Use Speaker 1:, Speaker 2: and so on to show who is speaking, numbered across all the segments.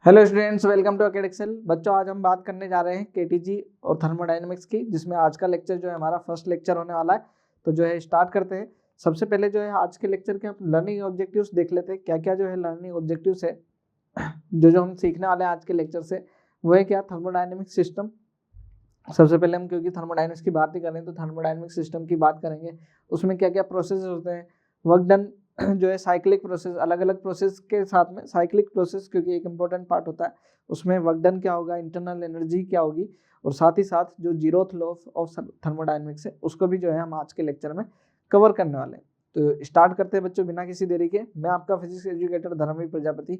Speaker 1: Hello students, welcome to अकेडेक्सल। बच्चों, आज हम बात करने जा रहे हैं केटीजी और थर्मोडायनेमिक्स की, जिसमें आज का लेक्चर जो है हमारा फर्स्ट लेक्चर होने वाला है। तो जो है स्टार्ट करते हैं। सबसे पहले जो है आज के लेक्चर के हम लर्निंग ऑब्जेक्टिव्स देख लेते हैं। क्या क्या जो है लर्निंग ऑब्जेक्टिव्स है जो हम सीखने वाले हैं आज के लेक्चर से, वो है क्या? Thermodynamic system. सबसे पहले हम क्योंकि थर्मोडायनेमिक्स की बात ही कर रहे हैं तो थर्मोडायनेमिक सिस्टम की बात करेंगे। उसमें क्या क्या प्रोसेस होते हैं, वर्क डन जो है साइक्लिक प्रोसेस, अलग अलग प्रोसेस के साथ में साइक्लिक प्रोसेस क्योंकि एक इंपॉर्टेंट पार्ट होता है। उसमें वर्क डन क्या होगा, इंटरनल एनर्जी क्या होगी, और साथ ही साथ जो जीरोथ लॉ ऑफ थर्मोडायनेमिक्स है उसको भी जो है हम आज के लेक्चर में कवर करने वाले हैं। तो स्टार्ट करते हैं बच्चों बिना किसी देरी के। मैं आपका physics educator Dharmveer Prajapati,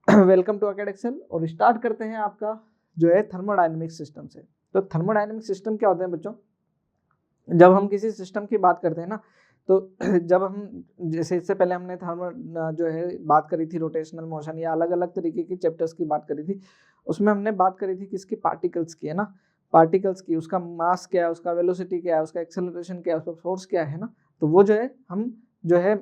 Speaker 1: welcome to अकेडेक्सल। और स्टार्ट करते हैं आपका जो है थर्मोडायनेमिक सिस्टम से। तो थर्मोडायनेमिक सिस्टम क्या होते हैं बच्चों? जब हम किसी सिस्टम की बात करते हैं ना, तो जब हम जैसे इससे पहले हमने थर्मो जो है बात करी थी रोटेशनल मोशन या अलग अलग तरीके की चैप्टर्स की बात करी थी। उसमें हमने बात करी थी किसकी? पार्टिकल्स की, है ना। पार्टिकल्स की, उसका मास क्या है, उसका वेलोसिटी क्या है, उसका एक्सेलरेशन क्या है, उसका फोर्स क्या है ना। तो वो जो है हम जो है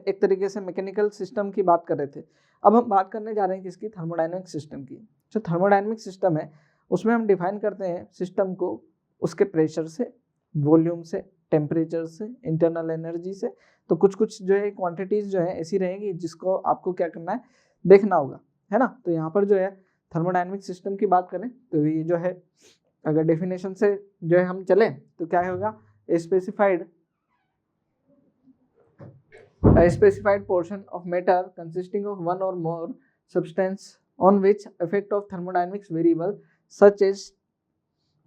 Speaker 1: एक तरीके से मैकेनिकल सिस्टम की बात कर रहे थे। अब हम बात करने जा रहे हैं किसकी? थर्मोडायनेमिक सिस्टम की। जो थर्मोडायनेमिक सिस्टम है उसमें हम डिफाइन करते हैं सिस्टम को उसके प्रेशर से, वॉल्यूम से, टेम्परेचर से, इंटरनल एनर्जी से। तो कुछ कुछ जो है क्वांटिटीज जो है ऐसी रहेंगी जिसको आपको क्या करना है, देखना होगा, है ना। तो यहाँ पर जो है थर्मोडायनेमिक सिस्टम की बात करें तो ये जो है अगर डेफिनेशन से जो है हम चले तो क्या होगा? A specified portion of matter consisting of one or more substance on which effect of thermodynamics variable such as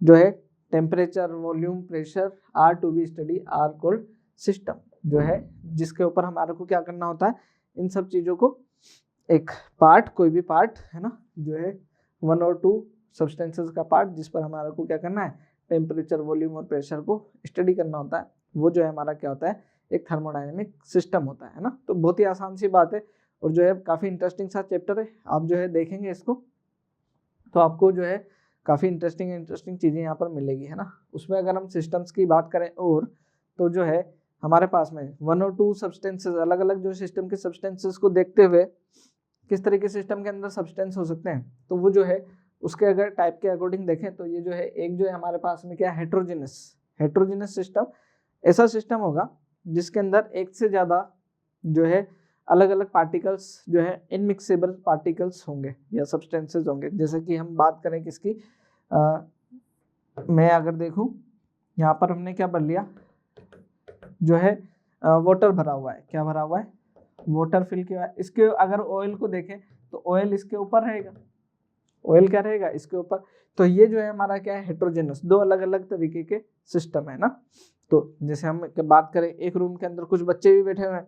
Speaker 1: जो है temperature, volume, pressure are to be study are called system. जो है जिसके ऊपर हमारे को क्या करना होता है, इन सब चीज़ों को एक पार्ट, कोई भी पार्ट है ना, जो है वन और टू सब्सटेंसेस का पार्ट जिस पर हमारे को क्या करना है, टेम्परेचर, वॉल्यूम और प्रेशर को स्टडी करना होता है। वो जो है हमारा क्या होता है, एक थर्मोडायनेमिक सिस्टम होता है ना। तो बहुत ही आसान सी बात है और जो है काफ़ी इंटरेस्टिंग सा चैप्टर है। आप जो है देखेंगे इसको तो आपको जो है काफ़ी इंटरेस्टिंग चीज़ें यहाँ पर मिलेगी, है ना। उसमें अगर हम सिस्टम्स की बात करें और तो जो है हमारे पास में वन और टू सब्सटेंसेस, अलग अलग जो सिस्टम के सब्सटेंसेस को देखते हुए किस तरह के सिस्टम के अंदर सब्सटेंस हो सकते हैं, तो वो जो है उसके अगर टाइप के अकॉर्डिंग देखें तो ये जो है एक जो है हमारे पास में क्या, हेट्रोजिनस सिस्टम। ऐसा सिस्टम होगा जिसके अंदर एक से ज़्यादा जो है अलग अलग पार्टिकल्स जो है इनमिक्सेबल पार्टिकल्स होंगे या सब्सटेंसेस होंगे। जैसे कि हम बात करें किसकी, मैं अगर देखूं यहाँ पर हमने क्या भर लिया, जो है वाटर भरा हुआ है। क्या भरा हुआ है? वाटर फिल किया है। इसके अगर ऑयल को देखें तो ऑयल इसके ऊपर रहेगा, ऑयल क्या रहेगा, इसके ऊपर। तो ये जो है हमारा क्या है, हेट्रोजेनस, दो अलग अलग तरीके के सिस्टम है ना। तो जैसे हम बात करें एक रूम के अंदर कुछ बच्चे भी बैठे हुए हैं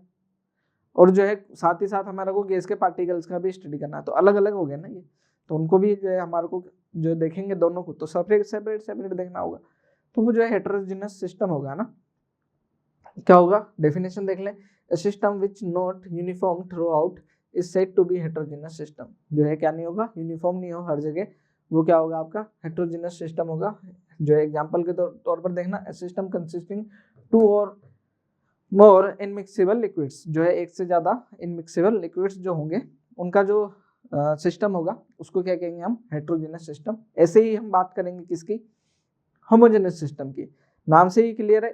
Speaker 1: और जो है साथ ही साथ हमारे को गैस के पार्टिकल्स का भी स्टडी करना है, तो अलग अलग हो गए ना ये। तो उनको भी जो है हमारे को जो देखेंगे दोनों को तो सेपरेट सेपरेट सेपरेट देखना होगा। तो वो जो है हेट्रोजीनियस सिस्टम होगा ना। क्या होगा? डेफिनेशन देख लें। A system which not uniform throughout is said to be heterogeneous system। जो है क्या नहीं होगा, यूनिफॉर्म नहीं हो हर जगह, वो क्या होगा आपका, हेट्रोजीनियस सिस्टम होगा। जो है एग्जांपल के तौर पर देखना, सिस्टम कंसिस्टिंग टू और मोर इनमिक्सेबल लिक्विड्स, जो है एक से ज़्यादा इनमिक्सेबल लिक्विड्स जो होंगे उनका जो सिस्टम होगा उसको क्या कहेंगे हम, हेट्रोजेनस सिस्टम। ऐसे ही हम बात करेंगे किसकी, होमोजेनस सिस्टम की। नाम से ही क्लियर है,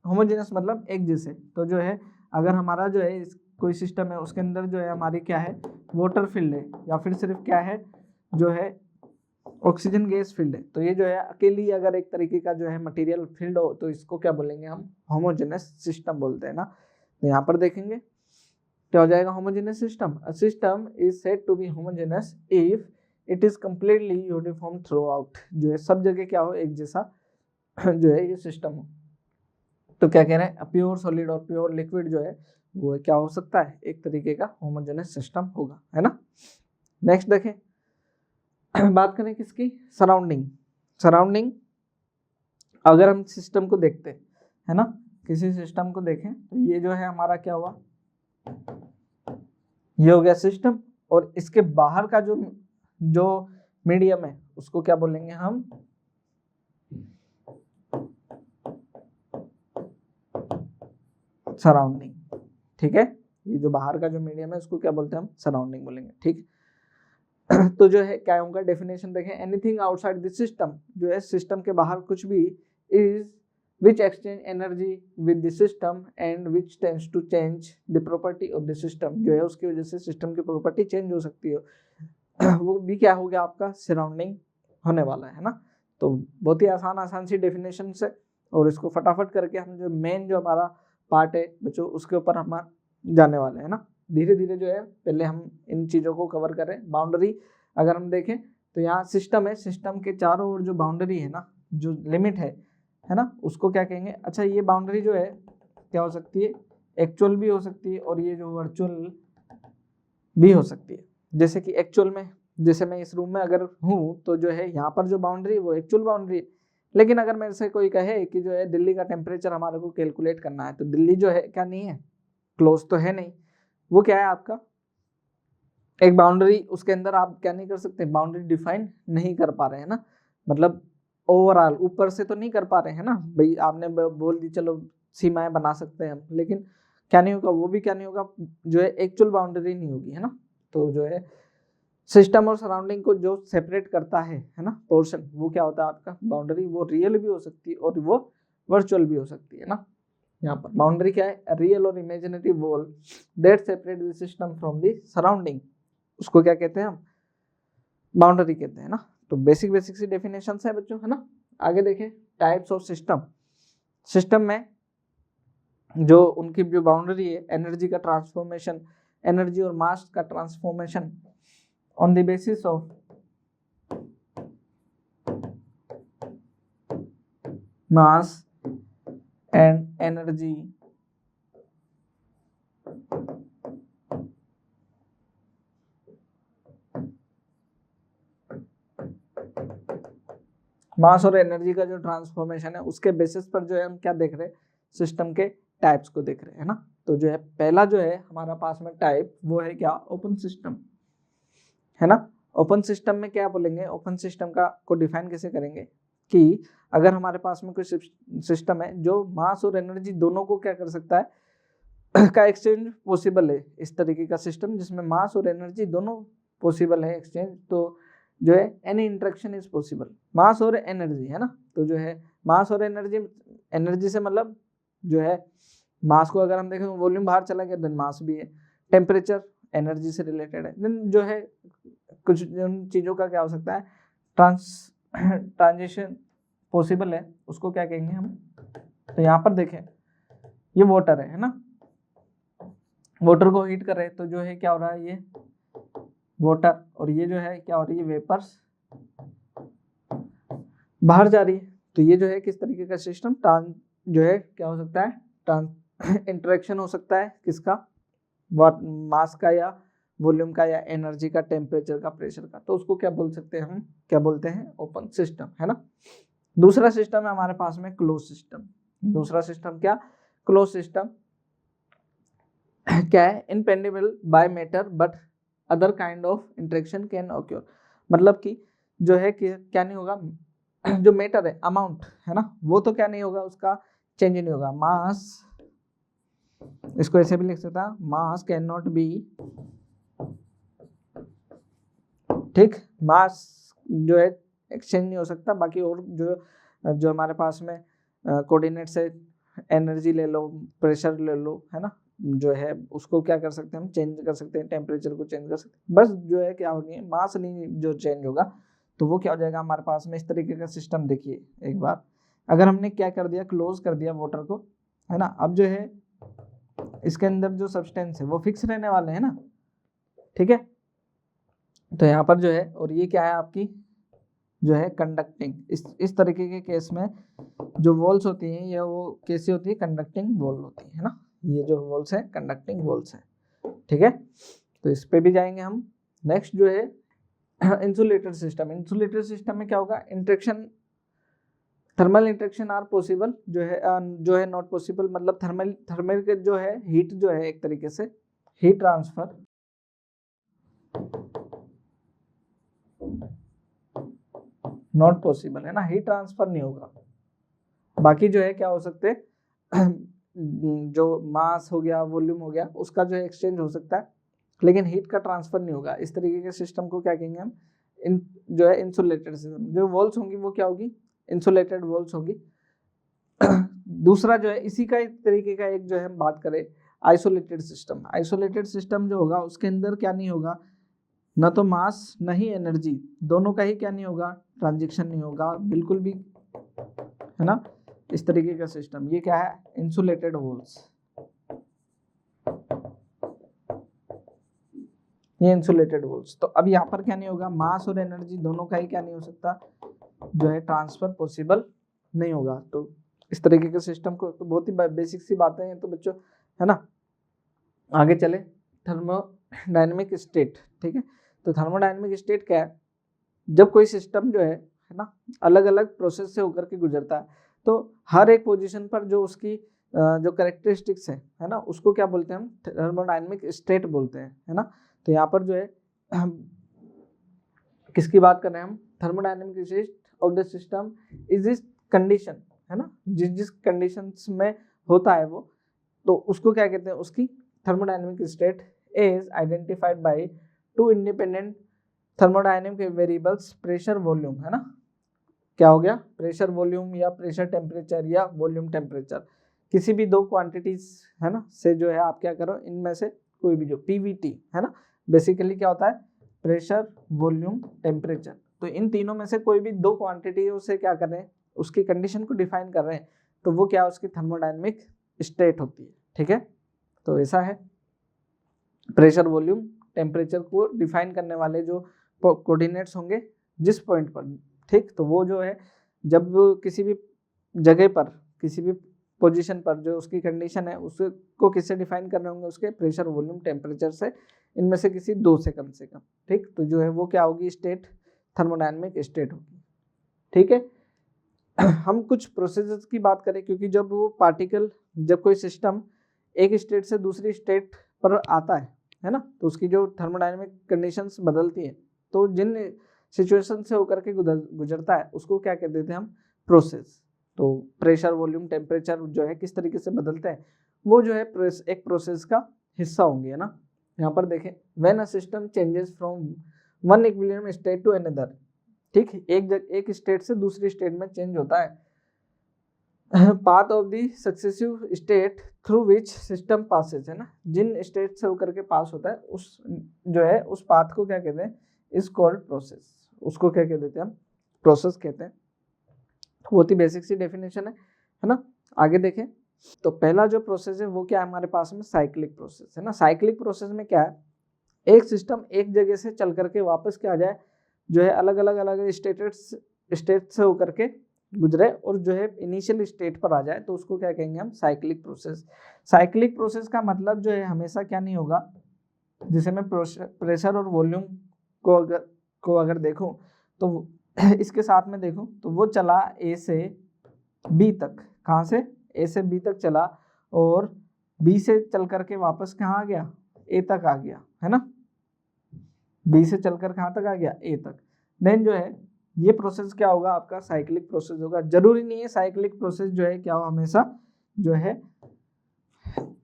Speaker 1: होमोजेनस मतलब एक जैसे। तो जो है अगर हमारा जो है कोई सिस्टम है उसके अंदर जो है हमारी क्या है, वाटर फील्ड है या फिर सिर्फ क्या है, जो है ऑक्सीजन गैस फील्ड है, तो ये जो है अकेली अगर एक तरीके का जो है मटेरियल फील्ड हो तो इसको क्या बोलेंगे हम, होमोजेनस सिस्टम बोलते हैं ना। तो यहाँ पर देखेंगे क्या हो जाएगा, homogeneous system. A system is said to be homogeneous if it is completely uniform throughout. जो है सब जगह क्या हो, एक जैसा जो है ये सिस्टम हो। तो क्या कह रहे हैं, प्योर सॉलिड और प्योर लिक्विड जो है वो क्या हो सकता है, एक तरीके का होमोजेनस सिस्टम होगा, है ना। नेक्स्ट देखें, बात करें किसकी, सराउंडिंग। अगर हम सिस्टम को देखते हैं, है ना, किसी सिस्टम को देखें तो ये जो है हमारा क्या हुआ, ये हो गया सिस्टम। और इसके बाहर का जो मीडियम है उसको क्या बोलेंगे हम, सराउंडिंग। ठीक है, ये जो बाहर का जो मीडियम है उसको क्या बोलते हैं हम, सराउंडिंग बोलेंगे। ठीक, तो जो है क्या होगा, डेफिनेशन देखें, एनीथिंग आउटसाइड द सिस्टम, जो है सिस्टम के बाहर कुछ भी, is which exchange energy with the system and which tends to change the property of the system, जो है उसकी वजह से सिस्टम की प्रॉपर्टी चेंज हो सकती है, वो भी क्या हो गया आपका सराउंडिंग होने वाला है ना। तो बहुत ही आसान सी डेफिनेशन है, और इसको फटाफट करके हम जो मेन जो हमारा पार्ट है बच्चों उसके ऊपर हम जाने वाले हैं ना। धीरे धीरे जो है पहले हम इन चीज़ों को कवर करें। बाउंड्री अगर हम देखें तो यहाँ सिस्टम है, सिस्टम के चारों ओर जो बाउंड्री है ना, जो लिमिट है ना, उसको क्या कहेंगे। अच्छा, ये बाउंड्री जो है क्या हो सकती है, एक्चुअल भी हो सकती है और ये जो वर्चुअल भी हो सकती है। जैसे कि एक्चुअल में, जैसे मैं इस रूम में अगर हूँ तो जो है यहाँ पर जो बाउंड्री है वो एक्चुअल बाउंड्री है, लेकिन अगर मेरे से कोई कहे कि जो है दिल्ली का टेम्परेचर हमारे को कैलकुलेट करना है, तो दिल्ली जो है क्या नहीं है, क्लोज तो है नहीं, वो क्या है आपका एक बाउंड्री, उसके अंदर आप क्या नहीं कर सकते, बाउंड्री डिफाइन नहीं कर पा रहे हैं ना, मतलब ओवरऑल ऊपर से तो नहीं कर पा रहे हैं ना भाई, आपने बोल दी चलो सीमाएं बना सकते हैं हम, लेकिन क्या नहीं होगा, वो भी क्या नहीं होगा, जो है एक्चुअल बाउंड्री नहीं होगी, है ना। तो जो है सिस्टम और सराउंडिंग को जो सेपरेट करता है ना पोर्शन, वो क्या होता है आपका बाउंड्री, वो रियल भी हो सकती है और वो वर्चुअल भी हो सकती है ना। यहाँ पर बाउंड्री क्या है, रियल और imaginary wall that separate the system from the surrounding, उसको क्या कहते हैं हम, बाउंड्री कहते हैं ना। तो बेसिक सी डेफिनेशन है बच्चों, है ना। आगे देखें टाइप्स ऑफ सिस्टम। सिस्टम में जो उनकी जो बाउंड्री है, एनर्जी का ट्रांसफॉर्मेशन, एनर्जी और मास का transformation on the basis of mass and energy मास और एनर्जी का जो ट्रांसफॉर्मेशन है उसके बेसिस पर जो है हम क्या देख रहे हैं, सिस्टम के टाइप्स को देख रहे हैं ना। तो जो है पहला जो है हमारा पास में टाइप, वो है क्या, ओपन सिस्टम, है ना। ओपन सिस्टम में क्या बोलेंगे, ओपन सिस्टम का को डिफाइन कैसे करेंगे कि अगर हमारे पास में कोई सिस्टम है जो मास और एनर्जी दोनों को क्या कर सकता है का एक्सचेंज पॉसिबल है, इस तरीके का सिस्टम जिसमें मास और एनर्जी दोनों पॉसिबल है एक्सचेंज, तो जो है एनी इंटरेक्शन इज पॉसिबल, मास और एनर्जी, है ना। तो जो है मास और एनर्जी, एनर्जी से मतलब जो है मास को अगर हम देखें तो वॉल्यूम बाहर चला गया, देन मास भी है, टेम्परेचर एनर्जी से रिलेटेड है, देन जो है कुछ उन चीज़ों का क्या हो सकता है, ट्रांजिशन पॉसिबल है, उसको क्या कहेंगे हम। तो यहाँ पर देखें ये वाटर है ना, वाटर को हीट कर रहे हैं तो जो है क्या हो रहा है, ये वाटर, और ये जो है क्या हो रही है, वेपर्स बाहर जा रही है। तो ये जो है किस तरीके का सिस्टम, जो है क्या हो सकता है, इंटरेक्शन हो सकता है किसका, मास का या वॉल्यूम का या एनर्जी का, टेम्परेचर का, प्रेशर का, तो उसको क्या बोल सकते हैं हम, क्या बोलते हैं, ओपन सिस्टम, है ना। दूसरा सिस्टम है हमारे पास में क्लोज सिस्टम। दूसरा सिस्टम क्या, क्लोज सिस्टम क्या है, इनपेंडेबल by matter but other kind of interaction can occur, मतलब कि जो है कि क्या नहीं होगा, जो मैटर है अमाउंट, है ना, वो तो क्या नहीं होगा, उसका चेंज नहीं होगा, मास, इसको ऐसे भी लिख सकता है, मास कैन नॉट बी, ठीक, मास जो है एक्सचेंज नहीं हो सकता, बाकी और जो हमारे पास में कोऑर्डिनेट्स है, एनर्जी ले लो, प्रेशर ले लो, है ना, जो है उसको क्या कर सकते हैं हम, चेंज कर सकते हैं, टेम्परेचर को चेंज कर सकते हैं, बस जो है क्या होगी, मास नहीं जो चेंज होगा, तो वो क्या हो जाएगा हमारे पास में, इस तरीके का सिस्टम। देखिए एक बार अगर हमने क्या कर दिया, क्लोज कर दिया वाटर को, है ना, अब जो है इसके अंदर जो सब्सटेंस है वो फिक्स रहने वाले हैं ना, ठीक है। तो यहाँ पर जो है, और ये क्या है आपकी जो है कंडक्टिंग, इस तरीके के केस में जो वॉल्स होती हैं ये वो कैसी होती है, कंडक्टिंग वॉल होती है ना, ये जो वॉल्स है कंडक्टिंग वॉल्स है, ठीक है। तो इस पे भी जाएंगे हम। नेक्स्ट जो है इंसुलेटेड सिस्टम। इंसुलेटेड सिस्टम में क्या होगा, interaction, thermal interaction are possible, जो है नॉट पॉसिबल, मतलब थर्मल के जो है हीट जो है एक तरीके से हीट ट्रांसफर नॉट पॉसिबल, है ना, हीट ट्रांसफर नहीं होगा। बाकी जो है क्या हो सकते जो मास हो गया, वॉल्यूम हो गया, उसका जो है एक्सचेंज हो सकता है लेकिन हीट का ट्रांसफर नहीं होगा। इस तरीके के सिस्टम को क्या कहेंगे हम, जो है इंसुलेटेड सिस्टम। जो वॉल्स होंगी वो क्या होगी, इंसुलेटेड वॉल्स होगी। दूसरा जो है इसी का एक तरीके का एक जो है हम बात करें आइसोलेटेड सिस्टम। आइसोलेटेड सिस्टम जो होगा उसके अंदर क्या नहीं होगा, न तो मास न ही एनर्जी, दोनों का ही क्या नहीं होगा, ट्रांजिशन नहीं होगा बिल्कुल भी, है ना। इस तरीके का सिस्टम, ये क्या है, इंसुलेटेड वॉल्स, ये इंसुलेटेड वॉल्स। तो अब यहाँ पर क्या नहीं होगा, मास और एनर्जी दोनों का ही क्या नहीं हो सकता, जो है ट्रांसफर पॉसिबल नहीं होगा। तो इस तरीके के सिस्टम को, तो बहुत ही बेसिक सी बातें हैं तो बच्चों, है ना। आगे चले, थर्मोडायनेमिक स्टेट, ठीक है। तो थर्मोडायनेमिक स्टेट क्या है, जब कोई सिस्टम जो है ना अलग अलग प्रोसेस से होकर के गुजरता है, तो हर एक पोजीशन पर जो उसकी जो करेक्टरिस्टिक्स है ना, उसको क्या बोलते हैं हम, थर्मोडायनेमिक स्टेट बोलते हैं, है ना। तो यहाँ पर जो है हम किसकी बात कर रहे हैं हम, thermodynamic state of the system is this condition, है ना, जिस जिस कंडीशंस में होता है वो, तो उसको क्या कहते हैं, उसकी thermodynamic state is identified by two independent thermodynamic variables, pressure volume, है ना। क्या हो गया, प्रेशर वॉल्यूम या प्रेशर टेम्परेचर या वॉल्यूम टेम्परेचर, किसी भी दो क्वांटिटीज है ना से जो है आप क्या करो, इनमें से कोई भी जो पीवीटी है ना, बेसिकली क्या होता है, प्रेशर वॉल्यूम टेम्परेचर। तो इन तीनों में से कोई भी दो क्वांटिटी से क्या कर रहे हैं, उसकी कंडीशन को डिफाइन कर रहे हैं, तो वो क्या उसकी थर्मोडायनेमिक स्टेट होती है, ठीक है। तो ऐसा है, प्रेशर वॉल्यूम टेम्परेचर को डिफाइन करने वाले जो कोऑर्डिनेट्स होंगे जिस पॉइंट पर, ठीक, तो वो जो है जब किसी भी जगह पर, किसी भी पोजीशन पर जो उसकी कंडीशन है उसको किससे डिफाइन करने होंगे, उसके प्रेशर वॉल्यूम टेम्परेचर से, इनमें से किसी दो से कम, ठीक। तो जो है वो क्या होगी, स्टेट, थर्मोडायनेमिक स्टेट होगी, ठीक है। हम कुछ प्रोसेसेस की बात करें, क्योंकि जब वो पार्टिकल, जब कोई सिस्टम एक स्टेट से दूसरी स्टेट पर आता है ना, तो उसकी जो थर्मोडायनेमिक कंडीशंस बदलती है, तो जिन सिचुएशन से होकर के गुजरता है उसको क्या कहते थे हम, प्रोसेस। तो प्रेशर वॉल्यूम टेम्परेचर जो है किस तरीके से बदलते हैं, वो जो है एक प्रोसेस का हिस्सा होंगे, है ना। यहाँ पर देखें, when a system changes from one equilibrium state to another, ठीक, एक स्टेट से दूसरी स्टेट में चेंज होता है, path of the successive state through which system passes, है ना, जिन स्टेट से होकर के पास होता है उस जो है उस पाथ को क्या कहते हैं, इज कॉल्ड प्रोसेस। उसको क्या कह देते हैं हम, प्रोसेस कहते हैं। बहुत ही बेसिक सी डेफिनेशन है ना। आगे देखें, तो पहला जो प्रोसेस है वो क्या है हमारे पास में, साइक्लिक प्रोसेस, है ना। साइक्लिक प्रोसेस में क्या है, एक सिस्टम एक जगह से चल करके वापस क्या आ जाए, जो है अलग अलग स्टेट से होकर के गुजरे और जो है इनिशियल स्टेट पर आ जाए, तो उसको क्या कहेंगे हम, साइक्लिक प्रोसेस। साइक्लिक प्रोसेस का मतलब जो है हमेशा क्या नहीं होगा, जिसे मैं प्रेशर और वॉल्यूम को अगर देखूं, तो इसके साथ में देखूं तो वो चला ए से बी तक, कहाँ से, ए से बी तक चला, और बी से चल करके वापस कहाँ आ गया, ए तक आ गया, है ना। बी से चलकर कहाँ तक आ गया, ए तक। देन जो है ये प्रोसेस क्या होगा, आपका साइक्लिक प्रोसेस होगा। जरूरी नहीं है साइक्लिक प्रोसेस जो है क्या हो, हमेशा जो है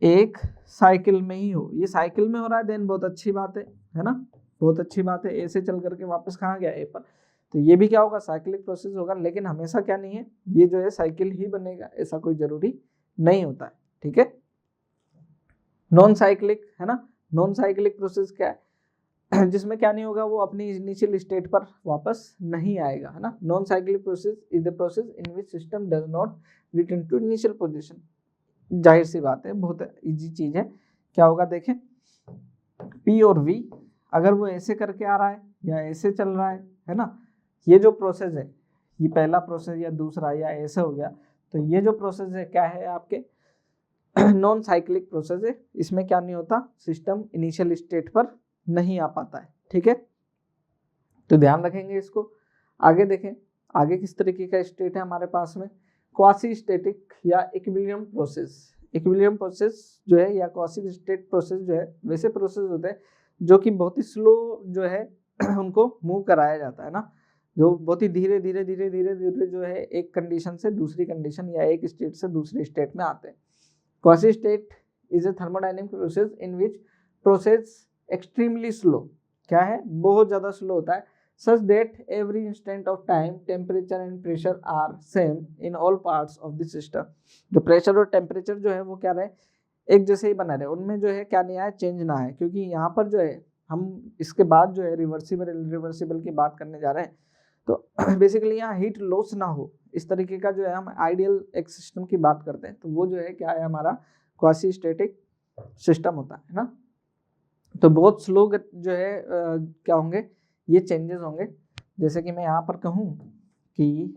Speaker 1: एक साइकिल में ही हो। ये साइकिल में हो रहा है, देन बहुत अच्छी बात है ना, बहुत अच्छी बात है। ए से चल करके वापस कहाँ गया, ए पर, तो ये भी क्या होगा, साइक्लिक प्रोसेस होगा। लेकिन हमेशा क्या नहीं है, ये जो है साइकिल ही बनेगा, ऐसा कोई जरूरी नहीं होता है, ठीक है। नॉन साइक्लिक, है ना, नॉन साइक्लिक प्रोसेस क्या है, जिसमें क्या नहीं होगा, वो अपनी इनिशियल स्टेट पर वापस नहीं आएगा, है ना। Non cyclic process is the process in which system does not return to initial position. जाहिर सी बात है, बहुत इजी चीज है। क्या होगा देखें, P और V अगर वो ऐसे करके आ रहा है या ऐसे चल रहा है ना, ये जो प्रोसेस है, ये पहला प्रोसेस या दूसरा या ऐसे हो गया, तो ये जो प्रोसेस है क्या है आपके, नॉन साइक्लिक प्रोसेस है। इसमें क्या नहीं होता, सिस्टम इनिशियल स्टेट पर नहीं आ पाता है, ठीक है। तो ध्यान रखेंगे इसको। आगे देखें, आगे किस तरीके का स्टेट है हमारे पास में, क्वासी स्टैटिक या इक्विलिब्रियम प्रोसेस। इक्विलिब्रियम प्रोसेस जो है या क्वासी स्टेट प्रोसेस जो है, वैसे प्रोसेस होते हैं जो कि बहुत ही स्लो जो है उनको मूव कराया जाता है ना, जो बहुत ही धीरे धीरे धीरे धीरे धीरे जो है एक कंडीशन से दूसरी कंडीशन या एक स्टेट से दूसरी स्टेट में आते हैं। Quasi state is a thermodynamic process in which process extremely slow, क्या है, बहुत ज़्यादा स्लो होता है। Such that every instant of time temperature and pressure are same in all parts of the system. जो प्रेशर और टेम्परेचर जो है वो क्या रहे, एक जैसे ही बना रहे, उनमें जो है क्या नहीं आया, चेंज ना है। क्योंकि यहाँ पर जो है हम इसके बाद जो है रिवर्सिबल इरिवर्सिबल की बात करने जा रहे हैं, तो बेसिकली यहाँ हीट लॉस ना हो, इस तरीके का जो है हम आइडियल एक सिस्टम की बात करते हैं, तो वो जो है क्या है, हमारा क्वासी स्टैटिक सिस्टम होता है ना। तो बहुत स्लो जो है क्या होंगे, ये चेंजेस होंगे। जैसे कि मैं यहाँ पर कहूँ कि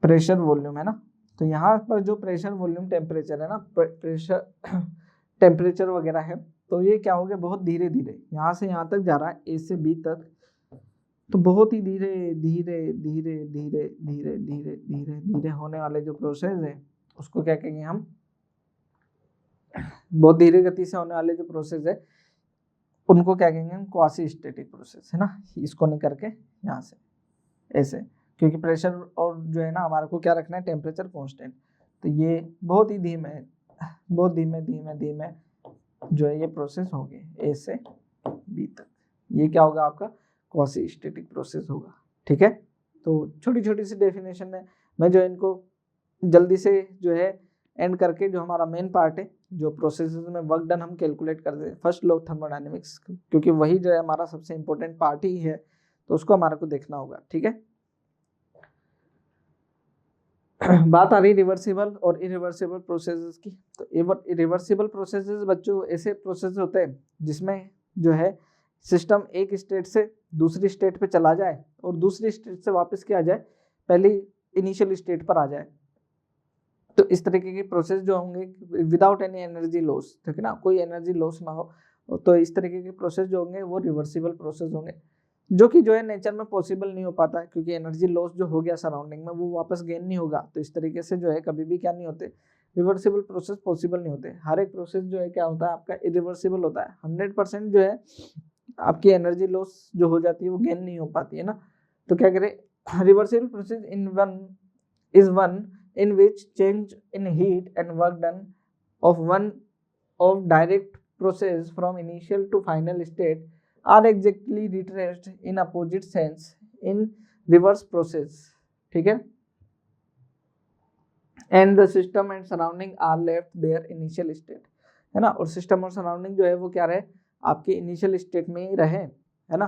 Speaker 1: प्रेशर वॉल्यूम है ना, तो यहाँ पर जो प्रेशर वॉल्यूम टेम्परेचर है ना, प्रेशर टेम्परेचर वगैरह है, तो ये क्या हो गया, बहुत धीरे धीरे यहाँ से यहाँ तक जा रहा है, ए से बी तक, तो बहुत ही धीरे धीरे धीरे धीरे धीरे धीरे धीरे धीरे होने वाले जो प्रोसेस है उसको क्या कहेंगे हम, बहुत धीरे गति से होने वाले जो प्रोसेस है उनको क्या कहेंगे हम, क्वासी स्टैटिक प्रोसेस, है ना। इसको नहीं करके यहाँ से ऐसे, क्योंकि प्रेशर और जो है ना हमारे को क्या रखना है, टेम्परेचर कांस्टेंट, तो ये बहुत ही धीमे बहुत धीमे धीमे धीमे जो है ये प्रोसेस होगी ए से बी तक, ये क्या होगा आपका क्वासी स्टैटिक प्रोसेस होगा। ठीक है, तो छोटी छोटी सी डेफिनेशन है, मैं जो इनको जल्दी से जो है एंड करके जो हमारा मेन पार्ट है, जो प्रोसेस में वर्क डन हम कैलकुलेट करते हैं, फर्स्ट लॉ ऑफ थर्मोडायनेमिक्स, क्योंकि वही जो है हमारा सबसे इंपॉर्टेंट पार्ट ही है, तो उसको हमारे को देखना होगा। ठीक है, बात आ रही रिवर्सिबल और इरिवर्सिबल प्रोसेसेस की। तो रिवर्सिबल प्रोसेसेस बच्चों ऐसे प्रोसेस होते हैं जिसमें जो है सिस्टम एक स्टेट से दूसरी स्टेट पे चला जाए और दूसरी स्टेट से वापस क्या आ जाए, पहली इनिशियल स्टेट पर आ जाए। तो इस तरीके के प्रोसेस जो होंगे विदाउट एनी एनर्जी लॉस, ठीक है ना, कोई एनर्जी लॉस ना हो, तो इस तरीके के प्रोसेस जो होंगे वो रिवर्सिबल प्रोसेस होंगे, जो कि जो है नेचर में पॉसिबल नहीं हो पाता है, क्योंकि एनर्जी लॉस जो हो गया सराउंडिंग में वो वापस गेन नहीं होगा। तो इस तरीके से जो है कभी भी क्या नहीं होते, रिवर्सिबल प्रोसेस पॉसिबल नहीं होते। हर एक प्रोसेस जो है क्या होता है आपका, इरिवर्सिबल होता है। 100% जो है आपकी एनर्जी लॉस जो हो जाती है वो गेन नहीं हो पाती है ना। तो क्या करें, reversible process is one in which change in heat and work done of direct process from initial to final state are exactly retraced in opposite sense in reverse process। ठीक है, and the system and surrounding are left their initial state, है ना। और system और surrounding जो है वो क्या रहे, आपके इनिशियल स्टेट में ही रहे, है ना।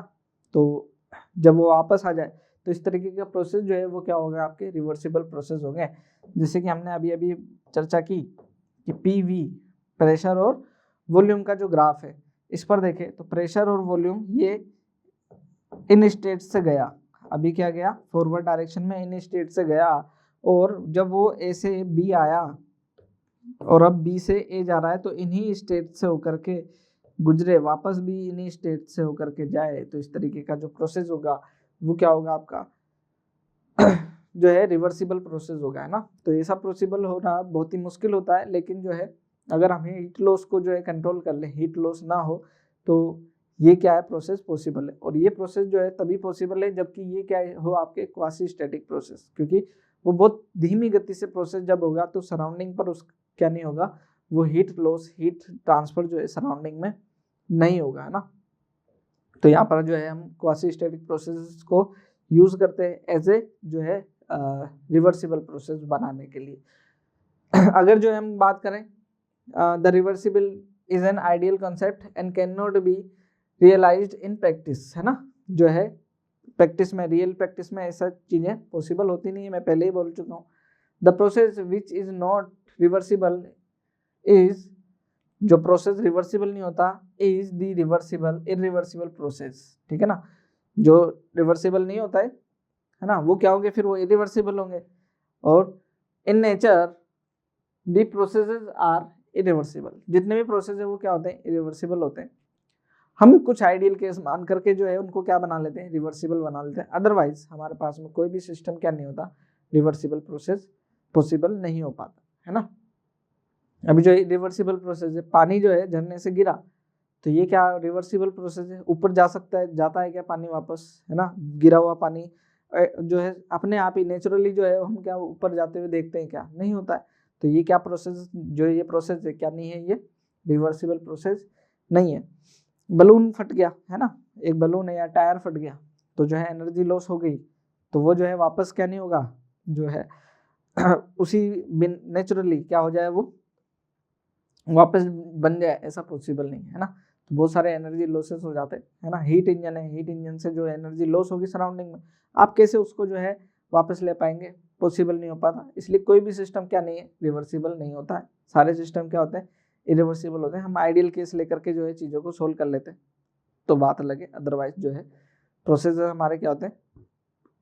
Speaker 1: तो जब वो वापस आ जाए तो इस तरीके का प्रोसेस जो है वो क्या होगा, आपके रिवर्सिबल प्रोसेस हो गए। जैसे कि हमने अभी अभी चर्चा की कि पीवी प्रेशर और वॉल्यूम का जो ग्राफ है, इस पर देखें तो प्रेशर और वॉल्यूम ये इन स्टेट से गया, अभी क्या गया, फॉरवर्ड डायरेक्शन में इन स्टेट से गया, और जब वो ए से बी आया और अब बी से ए जा रहा है, तो इन्हीं स्टेट से होकर के गुजरे, वापस भी इन्हीं स्टेट से होकर के जाए, तो इस तरीके का जो प्रोसेस होगा वो क्या होगा आपका जो है रिवर्सिबल प्रोसेस होगा, है ना। तो ये सब पॉसिबल होना बहुत ही मुश्किल होता है, लेकिन जो है अगर हम हीट लॉस को जो है कंट्रोल कर ले, हीट लॉस ना हो, तो ये क्या है, प्रोसेस पॉसिबल है। और ये प्रोसेस जो है तभी पॉसिबल है जबकि ये क्या हो, आपके क्वासी स्टैटिक प्रोसेस, क्योंकि वो बहुत धीमी गति से प्रोसेस जब होगा तो सराउंडिंग पर उस क्या नहीं होगा, वो हीट लॉस, हीट ट्रांसफर जो है सराउंडिंग में नहीं होगा, है ना। तो यहाँ पर जो है हम क्वासी स्टैटिक प्रोसेस को यूज करते हैं एज ए जो है रिवर्सिबल प्रोसेस बनाने के लिए। अगर जो है हम बात करें, the reversible is an ideal concept and can not be realised in practice, है ना। जो है प्रैक्टिस में, रियल प्रैक्टिस में ऐसा चीजें पॉसिबल होती नहीं है, मैं पहले ही बोल चुका हूँ। The process which is not reversible is, जो प्रोसेस रिवर्सिबल नहीं होता, is the reversible irreversible process, ठीक है ना। जो रिवर्सिबल नहीं होता है ना, वो क्या होंगे, फिर वो इरिवर्सिबल होंगे। और in nature the processes are irreversible, जितने भी प्रोसेस है वो क्या होते हैं, इरिवर्सिबल होते हैं। हम कुछ आइडियल केस मान करके जो है उनको क्या बना लेते हैं, रिवर्सिबल बना लेते हैं। अदरवाइज हमारे पास में कोई भी सिस्टम क्या नहीं होता, रिवर्सिबल प्रोसेस पॉसिबल नहीं हो पाता, है ना। अभी जो रिवर्सिबल प्रोसेस है, पानी जो है झरने से गिरा, तो ये क्या रिवर्सिबल प्रोसेस है, ऊपर जा सकता है, जाता है क्या पानी वापस, है ना। गिरा हुआ पानी जो है अपने आप ही नेचुरली जो है हम क्या ऊपर जाते हुए देखते हैं, क्या नहीं होता है। तो ये क्या प्रोसेस, जो ये प्रोसेस है क्या नहीं है, ये रिवर्सिबल प्रोसेस नहीं है। बलून फट गया है ना, एक बलून है या टायर फट गया तो जो है एनर्जी लॉस हो गई, तो वो जो है वापस क्या नहीं होगा, जो है उसी नेचुरली क्या हो जाए, वो वापस बन जाए, ऐसा पॉसिबल नहीं है ना। तो बहुत सारे एनर्जी लॉसेस हो जाते है ना। हीट इंजन है, हीट इंजन से जो एनर्जी लॉस होगी सराउंडिंग में, आप कैसे उसको जो है वापस ले पाएंगे, पॉसिबल नहीं हो पाता। इसलिए कोई भी सिस्टम क्या नहीं है, रिवर्सिबल नहीं होता है। सारे सिस्टम क्या होते हैं, इरिवर्सिबल होते हैं। हम आइडियल केस लेकर के जो है चीज़ों को सोल्व कर लेते हैं तो बात अलग है, अदरवाइज जो है प्रोसेस हमारे क्या होते हैं,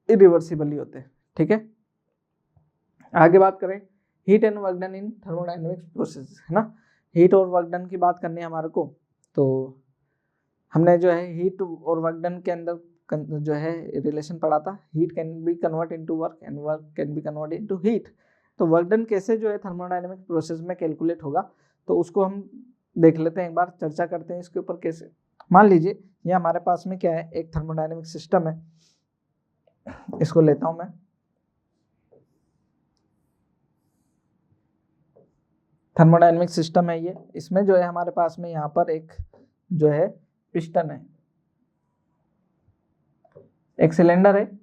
Speaker 1: इरिवर्सिबल ही होते हैं। ठीक है, आगे बात करें heat and work done in thermodynamics process, है ना। हीट और वर्क डन की बात करनी है हमारे को, तो हमने जो है हीट और वर्क डन के अंदर जो है रिलेशन पढ़ा था, heat can be convert into work and work can be convert into heat. तो वर्क डन कैसे जो है थर्मोडायनेमिक प्रोसेस में कैलकुलेट होगा, तो उसको हम देख लेते हैं, एक बार चर्चा करते हैं इसके ऊपर कैसे। मान लीजिए ये हमारे पास में क्या है, एक थर्मोडायनेमिक सिस्टम है, इसको लेता हूं मैं, थर्मोडायनेमिक सिस्टम है ये। इसमें जो है हमारे पास में यहाँ पर एक जो है पिस्टन है, एक सिलेंडर है,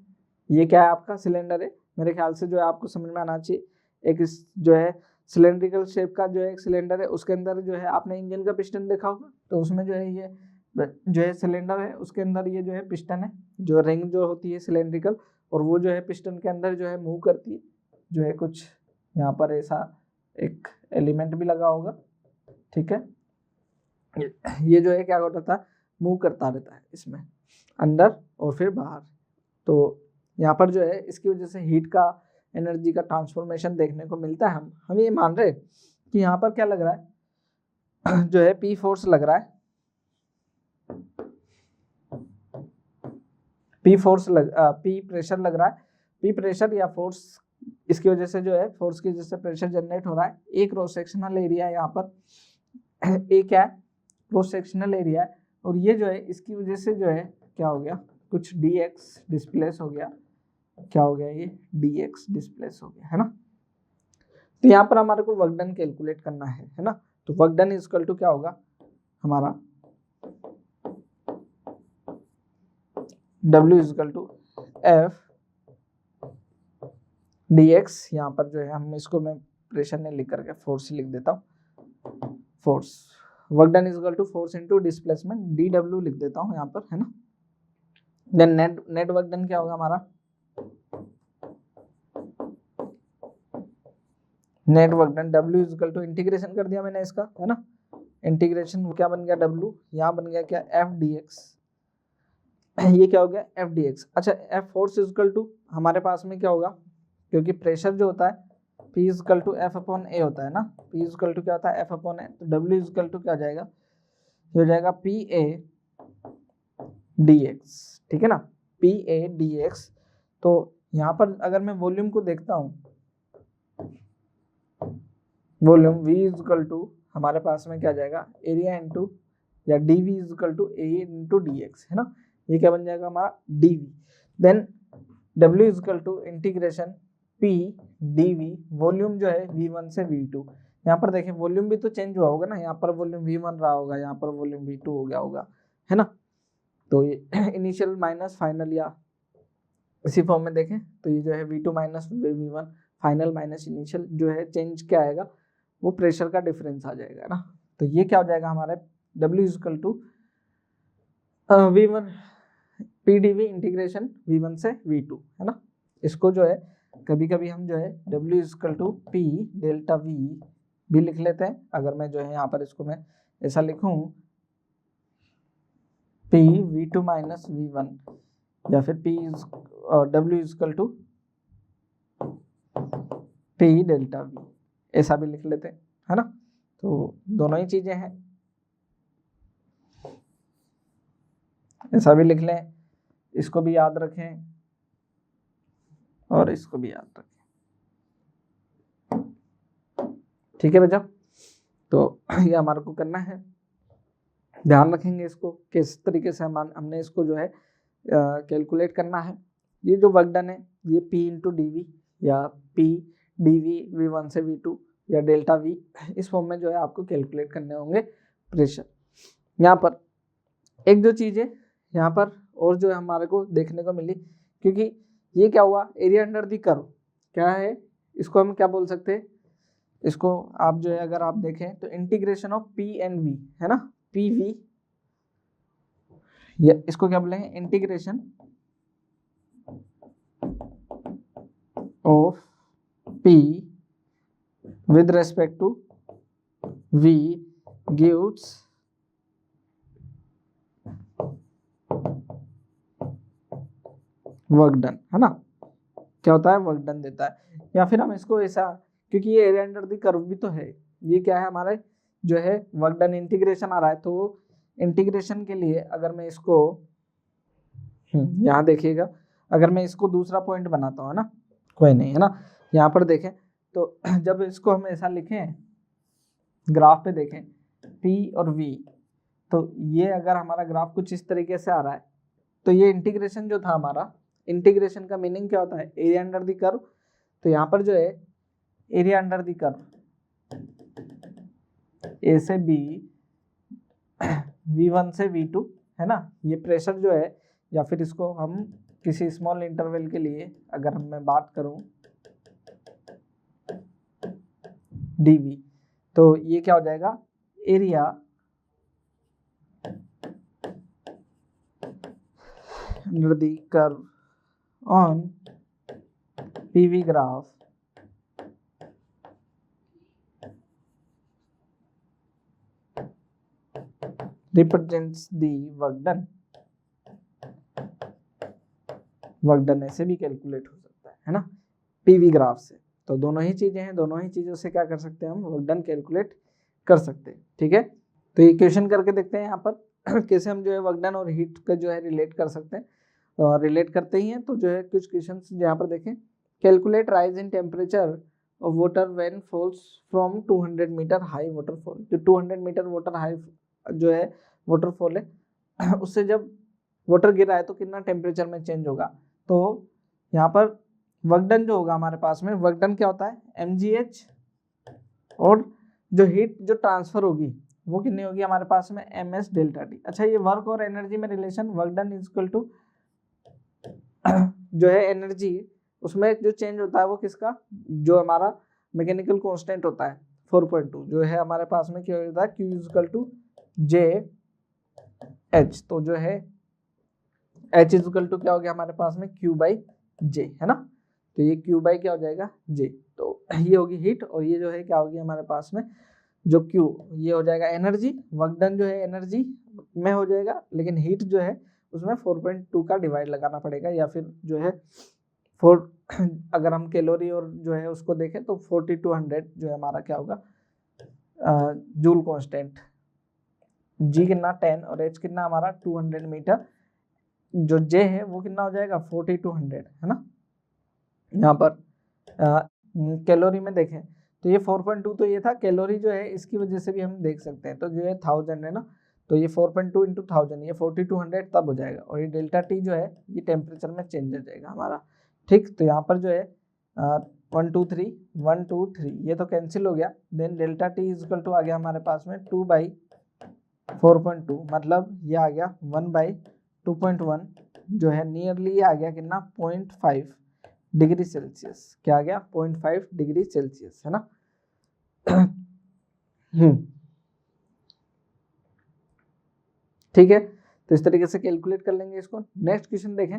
Speaker 1: ये क्या है आपका सिलेंडर है। मेरे ख्याल से जो है आपको समझ में आना चाहिए, एक जो है सिलेंड्रिकल शेप का जो है एक सिलेंडर है, उसके अंदर जो है आपने इंजन का पिस्टन देखा होगा, तो उसमें जो है ये जो है सिलेंडर है, उसके अंदर ये जो है पिस्टन है, जो रिंग जो होती है सिलेंड्रिकल, और वो जो है पिस्टन के अंदर जो है मूव करती है, जो है कुछ यहाँ पर ऐसा एक एलिमेंट भी लगा होगा। ठीक है, ये जो है क्या होता है, मूव करता रहता है इसमें अंदर और फिर बाहर। तो यहाँ पर जो है इसकी वजह से हीट का, एनर्जी का ट्रांसफॉर्मेशन देखने को मिलता है। हम ये मान रहे कि यहाँ पर क्या लग रहा है, जो है पी फोर्स लग रहा है, पी प्रेशर लग रहा है, पी प्रेशर या फोर्स, इसकी वजह से जो है फोर्स की वजह से प्रेशर जनरेट हो रहा है। एक क्रॉस सेक्शनल एरिया है यहाँ पर, एक क्या है क्रॉस सेक्शनल एरिया है, और ये जो है इसकी वजह से जो है क्या हो गया, कुछ dx डिस्प्लेस हो गया, क्या हो गया ये dx डिस्प्लेस हो गया, है ना। तो यहाँ पर हमारे को वर्क डन कैलकुलेट करना है ना। तो work done is equal to क्या होगा हमारा, W is equal to F dx, यहाँ पर जो है हम इसको मैं प्रेशर ने लिख करके फोर्स लिख देता हूँ, force, work done is equal to force into displacement, dw लिख देता हूँ यहाँ पर, है ना। देन नेट वर्क डन क्या होगा हमारा, net work done W is equal to, integration कर दिया मैंने इसका, है ना, इंटीग्रेशन क्या बन गया W, यहाँ बन गया क्या F dx, ये क्या हो गया F dx। अच्छा, F force is equal to हमारे पास में क्या होगा, क्योंकि प्रेशर जो होता है P is equal to F upon A होता है ना, P इज इक्वल टू क्या होता है F अपॉन A, तो W इज इक्वल टू क्या हो जाएगा, ये हो जाएगा PA dx, ठीक है ना, PA dx। तो यहाँ पर अगर मैं वॉल्यूम को देखता हूँ, volume V is equal to हमारे पास में क्या जाएगा एरिया इंटू, या dV is equal to A into dx, है ना, ये क्या बन जाएगा हमारा dV। Then W is equal to integration P dV, volume जो है V1 से V2। यहाँ पर देखें वॉल्यूम भी तो चेंज हुआ होगा ना, यहाँ पर वॉल्यूम V1 रहा होगा, यहाँ पर वॉल्यूम V2 हो गया होगा, है ना। तो ये इनिशियल माइनस फाइनल, या इसी फॉर्म में देखें तो ये जो है V2 minus V1, final minus initial, जो है चेंज क्या आएगा, वो प्रेशर का डिफरेंस आ जाएगा ना। तो ये क्या हो जाएगा हमारे W is equal to V1 PdV integration V1 से V2, है ना। इसको जो है कभी कभी हम जो है W is equal to P delta V भी लिख लेते हैं। अगर मैं जो है यहाँ पर इसको मैं ऐसा लिखूं P V2 माइनस V1, या फिर W is equal to P delta V, ऐसा भी लिख लेते हैं, है ना। तो दोनों ही चीजें हैं, ऐसा भी लिख लें, इसको भी याद रखें और इसको भी याद रखें, ठीक है बच्चा। तो ये हमारे को करना है, ध्यान रखेंगे इसको किस तरीके से हमने इसको जो है कैलकुलेट करना है। ये जो वर्क डन है ये P इंटू dV, या P dV V1 से V2, या डेल्टा V, इस फॉर्म में जो है आपको कैलकुलेट करने होंगे प्रेशर। यहाँ पर एक जो चीज है यहाँ पर और जो है हमारे को देखने को मिली, क्योंकि ये क्या हुआ, एरिया अंडर दी कर्व क्या है, इसको हम क्या बोल सकते हैं, इसको आप जो है अगर आप देखें तो integration of P and V है ना, पी वी, इसको क्या बोलेंगे, integration of P with respect to v gives work done, है ना, क्या होता है, वर्क डन देता है। या फिर हम इसको ऐसा, क्योंकि ये एरिया अंडर द कर्व भी तो है, ये क्या है हमारे जो है वर्क डन इंटीग्रेशन आ रहा है, तो इंटीग्रेशन के लिए अगर मैं इसको यहाँ देखिएगा, अगर मैं इसको दूसरा पॉइंट बनाता हूँ, है ना, कोई नहीं, है ना, यहाँ पर देखें तो जब इसको हम ऐसा लिखें, ग्राफ पे देखें P और V, तो ये अगर हमारा ग्राफ कुछ इस तरीके से आ रहा है, तो ये इंटीग्रेशन जो था हमारा, इंटीग्रेशन का मीनिंग क्या होता है, एरिया अंडर द कर्व, तो यहाँ पर जो है area under the curve A से B, V1 से V2, है ना, ये प्रेशर जो है, या फिर इसको हम किसी स्मॉल इंटरवल के लिए अगर मैं बात करूं dV, तो ये क्या हो जाएगा, area under the curve on PV graph represents the work done. Work done ऐसे भी कैलकुलेट हो सकता है ना, PV ग्राफ से, तो दोनों ही चीजें हैं, दोनों ही चीजों से क्या कर सकते हैं हम, वर्क डन कैलकुलेट कर सकते हैं, ठीक है। तो ये क्वेश्चन करके देखते हैं यहाँ पर कैसे हम जो है वर्क डन और हीट का जो है रिलेट कर सकते हैं, और रिलेट करते ही हैं तो जो है कुछ क्वेश्चन यहाँ पर देखें, calculate rise in temperature of water when falls from 200 metre high waterfall, जो 200 मीटर वाटर हाई जो है वाटरफॉल है, उससे जब वाटर गिरा है तो कितना टेम्परेचर में चेंज होगा, तो यहाँ पर वर्क डन जो होगा हमारे पास में, वर्क डन क्या होता है mgh, और जो हीट जो ट्रांसफर होगी वो कितनी होगी हमारे पास में ms डेल्टा टी। अच्छा, ये वर्क और एनर्जी में relation, work done is equal to जो है एनर्जी, उसमें जो चेंज होता है वो किसका, जो हमारा मैकेनिकल कांस्टेंट होता है 4.2, जो है हमारे पास में क्या होता है, Q is equal to J H, तो जो है H इज इक्वल टू क्या हो गया हमारे पास में Q बाई जे, है ना, तो ये Q बाई क्या हो जाएगा J, तो ये होगी हीट, और ये जो है क्या होगी हमारे पास में जो Q, ये हो जाएगा एनर्जी, वर्क डन जो है एनर्जी में हो जाएगा, लेकिन हीट जो है उसमें 4.2 का डिवाइड लगाना पड़ेगा, या फिर जो है 4 अगर हम कैलोरी और जो है उसको देखें तो 4200 जो है हमारा क्या होगा जूल कांस्टेंट, G कितना 10 और H कितना हमारा 200 मीटर, जो J है वो कितना हो जाएगा 4200, है ना। यहाँ पर कैलोरी में देखें तो ये 4.2 तो ये था, कैलोरी जो है इसकी वजह से भी हम देख सकते हैं, तो जो है 1000 है ना, तो ये 4.2 इंटू 1000, ये 4200 तब हो जाएगा, और ये डेल्टा टी जो है ये टेम्परेचर में चेंज हो जाएगा हमारा, ठीक। तो यहाँ पर जो है 1 2 3 1 2 3 ये तो कैंसिल हो गया, then delta T is equal to आ गया हमारे पास में 2 बाई 4.2, मतलब ये आ गया 1 बाई 2.1, जो है नियरली ये आ गया कितना 0.5 डिग्री सेल्सियस, क्या आ गया 0.5 डिग्री सेल्सियस, है ना। ठीक है, तो इस तरीके से कैलकुलेट कर लेंगे इसको। नेक्स्ट क्वेश्चन देखें,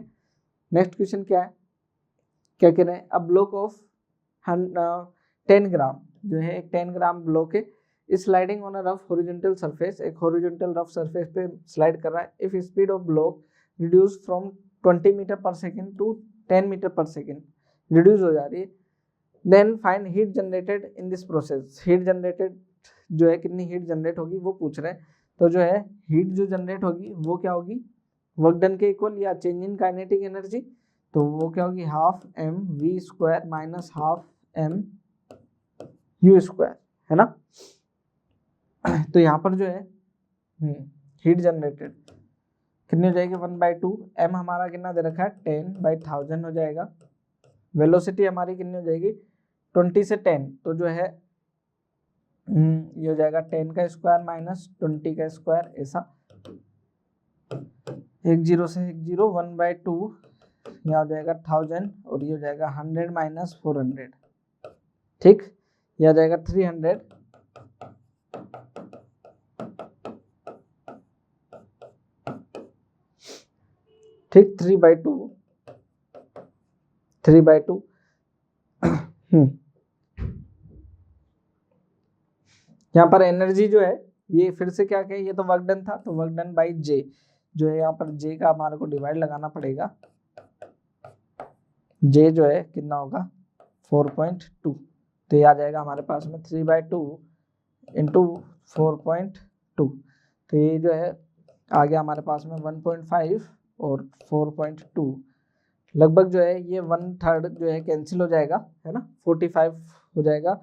Speaker 1: नेक्स्ट क्वेश्चन क्या है, क्या कह रहे हैं, अ ब्लॉक ऑफ 10 ग्राम, जो है एक 10 ग्राम ब्लॉक है, is sliding on a rough horizontal surface, एक हॉरिजॉन्टल रफ सरफेस पे स्लाइड कर रहा है, if speed of block reduce from 20 metre per second to 10 metre per second, reduce हो जा रही है, then find heat generated in this process, heat generated जो है कितनी हीट जनरेट होगी वो पूछ रहे हैं, तो जो है हीट जो जनरेट होगी वो क्या होगी, वर्क डन के इक्वल या चेंज इन काइनेटिक एनर्जी, तो वो क्या होगी half m v square minus half m u square, है ना। तो यहाँ पर जो है हीट जनरेटेड कितनी हो जाएगी 1/2, एम हमारा कितना दे रखा है 10/1000 हो जाएगा, वेलोसिटी हमारी कितनी हो जाएगी 20 से 10, तो जो है ये हो जाएगा 10 का स्क्वायर माइनस 20 का स्क्वायर, ऐसा 1 0 से 1 0, 1/2 यहाँ हो जाएगा 1000 और ये हो जाएगा 100 माइनस 400, ठीक, यह आ जाएगा 300, ठीक, 3/2 यहाँ पर एनर्जी जो है ये फिर से क्या कहे, ये तो वर्क डन था, तो वर्क डन बाई जे जो है, यहाँ पर जे का हमारे को डिवाइड लगाना पड़ेगा, जे जो है कितना होगा 4.2, तो ये आ जाएगा हमारे पास में 3/2 इंटू 4.2, तो ये जो है आ गया हमारे पास में 1.5 और 4.2, लगभग जो है ये 1/3 जो है कैंसिल हो जाएगा, है ना, 45 हो जाएगा,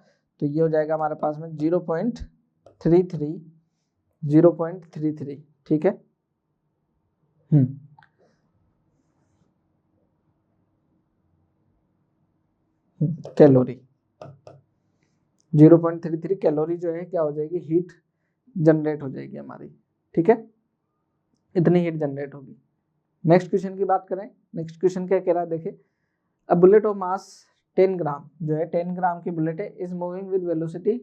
Speaker 1: तो ये हो जाएगा हमारे पास में 0.33, ठीक है। कैलोरी 0.33 कैलोरी जो है क्या हो जाएगी, हीट जनरेट हो जाएगी हमारी, ठीक है, इतनी हीट जनरेट होगी। नेक्स्ट क्वेश्चन की बात करें, नेक्स्ट क्वेश्चन क्या कह रहा है, देखिए, अ बुलेट ऑफ मास 10 ग्राम जो है 10 ग्राम की बुलेट है, is moving with velocity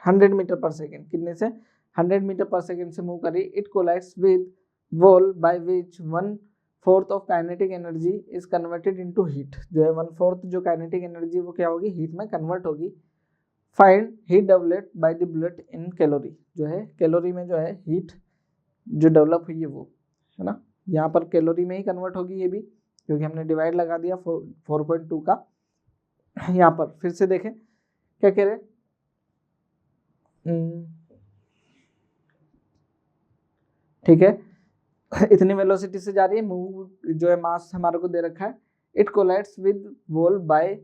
Speaker 1: 100 metre per second, कितने से 100 मीटर पर सेकेंड से मूव करी, it collides with wall by which 1/4 of kinetic energy is converted into heat, जो है 1/4 जो काइनेटिक एनर्जी वो क्या होगी, हीट में कन्वर्ट होगी। Find heat developed by the bullet in calorie, जो है कैलोरी में जो है हीट जो डेवलप हुई है वो, है ना, यहाँ पर कैलोरी में ही कन्वर्ट होगी ये भी, क्योंकि हमने डिवाइड लगा दिया 4.2 का। यहाँ पर फिर से देखें क्या कह रहे, ठीक है, इतनी वेलोसिटी से जा रही है, मूव जो है मास हमारे को दे रखा है, it collides with wall by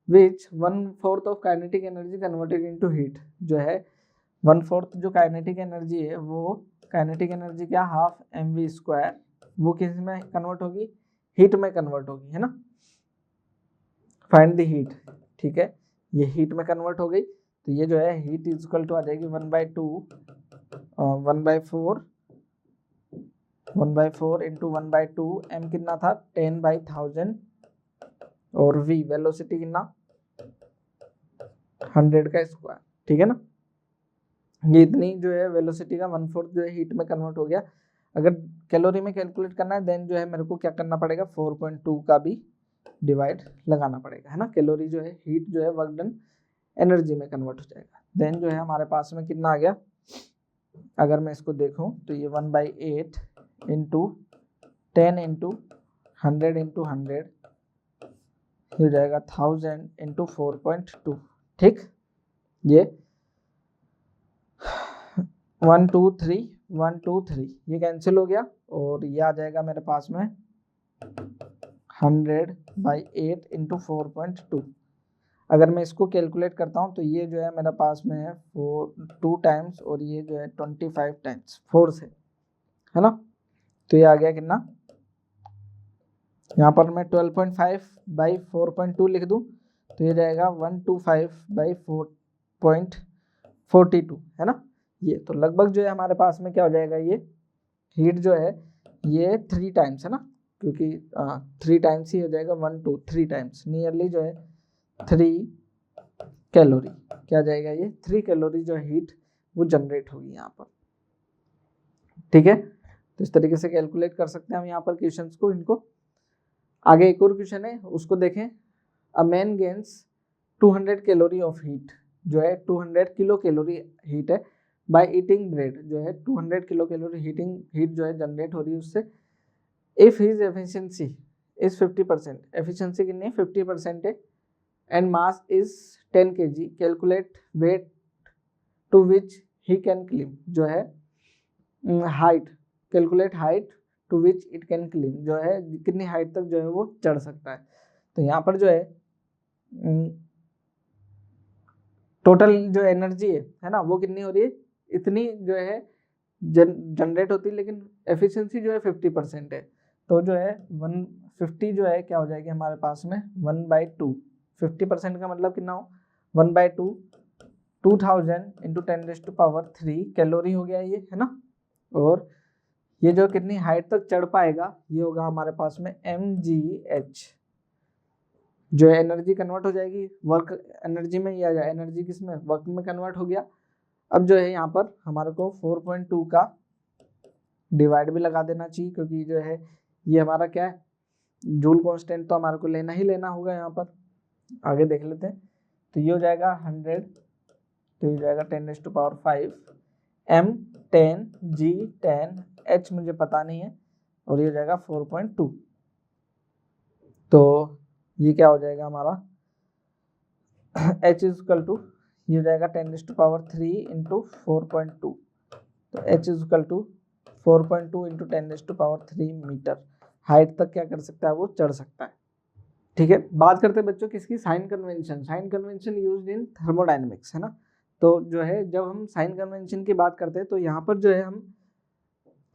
Speaker 1: which 1/4 of kinetic energy converted into heat, जो है 1/4 जो काइनेटिक एनर्जी है वो काइनेटिक एनर्जी क्या, हाफ mv², वो किस में कन्वर्ट होगी, हीट में कन्वर्ट होगी, है ना, फाइंड द हीट, ठीक है, ये हीट में कन्वर्ट हो गई, तो ये जो है हीट इज इक्वल टू आ जाएगी 1/4 इंटू 1/2, m कितना था 10/1000 और v वेलोसिटी कितना 100 का स्क्वायर, ठीक है ना, ये इतनी जो है वेलोसिटी का 1/4 जो है हीट में कन्वर्ट हो गया। अगर कैलोरी में कैलकुलेट करना है देन जो है मेरे को क्या करना पड़ेगा, 4.2 का भी डिवाइड लगाना पड़ेगा, है ना, कैलोरी जो है हीट जो है वर्क डन एनर्जी में कन्वर्ट हो जाएगा, देन जो है हमारे पास में कितना आ गया, अगर मैं इसको देखूं तो ये 1/8 इंटू 10 इंटू 100 इंटू 100 हो जाएगा 1000 इंटू 4.2, ठीक, ये 1 2 3 1 2 3 ये कैंसिल हो गया और ये आ जाएगा मेरे पास में 100/8 इंटू 4.2। अगर मैं इसको कैलकुलेट करता हूँ तो ये जो है मेरे पास में है 2 टाइम्स और ये जो है 25 टाइम्स 4 से, है ना, तो ये आ गया कितना, यहाँ पर मैं 12.5/4.2 लिख दूँ तो ये जाएगा 125/4.42, है ना, ये तो लगभग जो है हमारे पास में क्या हो जाएगा, ये हीट जो है ये 3 टाइम्स, है ना, क्योंकि 3 टाइम्स ही हो जाएगा, 1 2 3 टाइम्स, नियरली जो है 3 कैलोरी, क्या जाएगा ये 3 कैलोरी जो हीट वो जनरेट होगी यहाँ पर, ठीक है, तो इस तरीके से कैलकुलेट कर सकते हैं हम यहाँ पर क्वेश्चंस को, इनको। आगे एक और क्वेश्चन है उसको देखें, a man gains 200 calorie of heat, जो है 200 किलो कैलोरी हीट है, बाय ईटिंग ब्रेड, जो है 200 किलो कैलोरी हीट जो है जनरेट हो रही है उससे, if his efficiency is 50%, efficiency कितनी है 50% है, and mass is 10 kg, calculate weight to which he can climb, जो है height, calculate height to which it can climb, जो है कितनी हाइट तक जो है वो चढ़ सकता है, तो यहाँ पर जो है टोटल जो एनर्जी है ना, वो कितनी हो रही है, इतनी जो है जनरेट होती है, लेकिन एफिशिएंसी जो है 50% है, तो जो है 150 जो है क्या हो जाएगी हमारे पास में 1/2, 50% का मतलब कितना हो 1/2 2000 इंटू 10⁻³ कैलोरी हो गया ये, है ना। और ये जो कितनी हाइट तक चढ़ पाएगा ये होगा हमारे पास में mgh, जो एनर्जी कन्वर्ट हो जाएगी वर्क एनर्जी में, या एनर्जी किस में, वर्क में कन्वर्ट हो गया। अब जो है यहाँ पर हमारे को 4.2 का डिवाइड भी लगा देना चाहिए, क्योंकि जो है ये हमारा क्या है, जूल कांस्टेंट तो हमारे को लेना ही लेना होगा। यहाँ पर आगे देख लेते हैं, तो ये हो जाएगा 100, तो ये हो जाएगा 10⁵ m 10 g 10 h मुझे पता नहीं है, और ये हो जाएगा 4.2। तो ये क्या हो जाएगा हमारा h इक्वल टू, ये हो जाएगा 10⁻³ इंटू 4.2, तो h equal to 4.2 into 10⁻³ metre height तक क्या कर सकता है, वो चढ़ सकता है। ठीक है, बात करते हैं बच्चों किसकी, sign convention. Sign convention used in thermodynamics, है ना। तो जो है जब हम साइन कन्वेंशन की बात करते हैं तो यहाँ पर जो है हम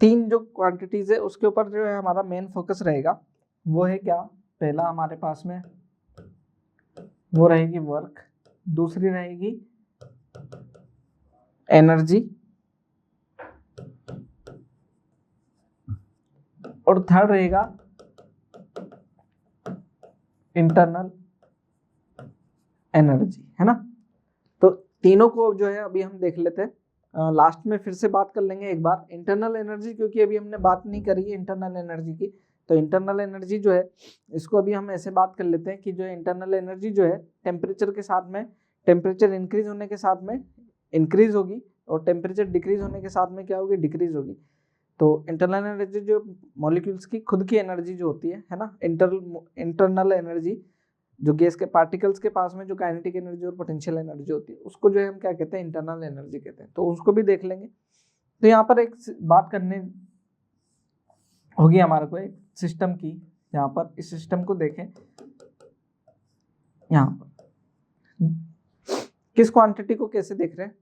Speaker 1: तीन जो क्वांटिटीज है उसके ऊपर जो है हमारा मेन फोकस रहेगा। वो है क्या, पहला हमारे पास में वो रहेगी वर्क, दूसरी रहेगी एनर्जी, और थर्ड रहेगा इंटरनल एनर्जी, है ना। तो तीनों को जो है अभी हम देख लेते हैं, लास्ट में फिर से बात कर लेंगे एक बार इंटरनल एनर्जी, क्योंकि अभी हमने बात नहीं करी है इंटरनल एनर्जी की। तो इंटरनल एनर्जी जो है इसको अभी हम ऐसे बात कर लेते हैं कि जो इंटरनल एनर्जी जो है टेम्परेचर के साथ में, टेम्परेचर इंक्रीज होने के साथ में इंक्रीज होगी, और टेम्परेचर डिक्रीज होने के साथ में क्या होगी, डिक्रीज होगी। तो इंटरनल एनर्जी जो मॉलिक्यूल्स की खुद की एनर्जी जो होती है ना, इंटरनल एनर्जी जो गैस के पार्टिकल्स के पास में जो काइनेटिक एनर्जी और पोटेंशियल एनर्जी होती है उसको जो है हम क्या कहते हैं, इंटरनल एनर्जी कहते हैं। तो उसको भी देख लेंगे। तो यहाँ पर एक बात करने होगी हमारे को एक सिस्टम की। यहाँ पर इस सिस्टम को देखें, यहाँ पर किस क्वांटिटी को कैसे देख रहे हैं,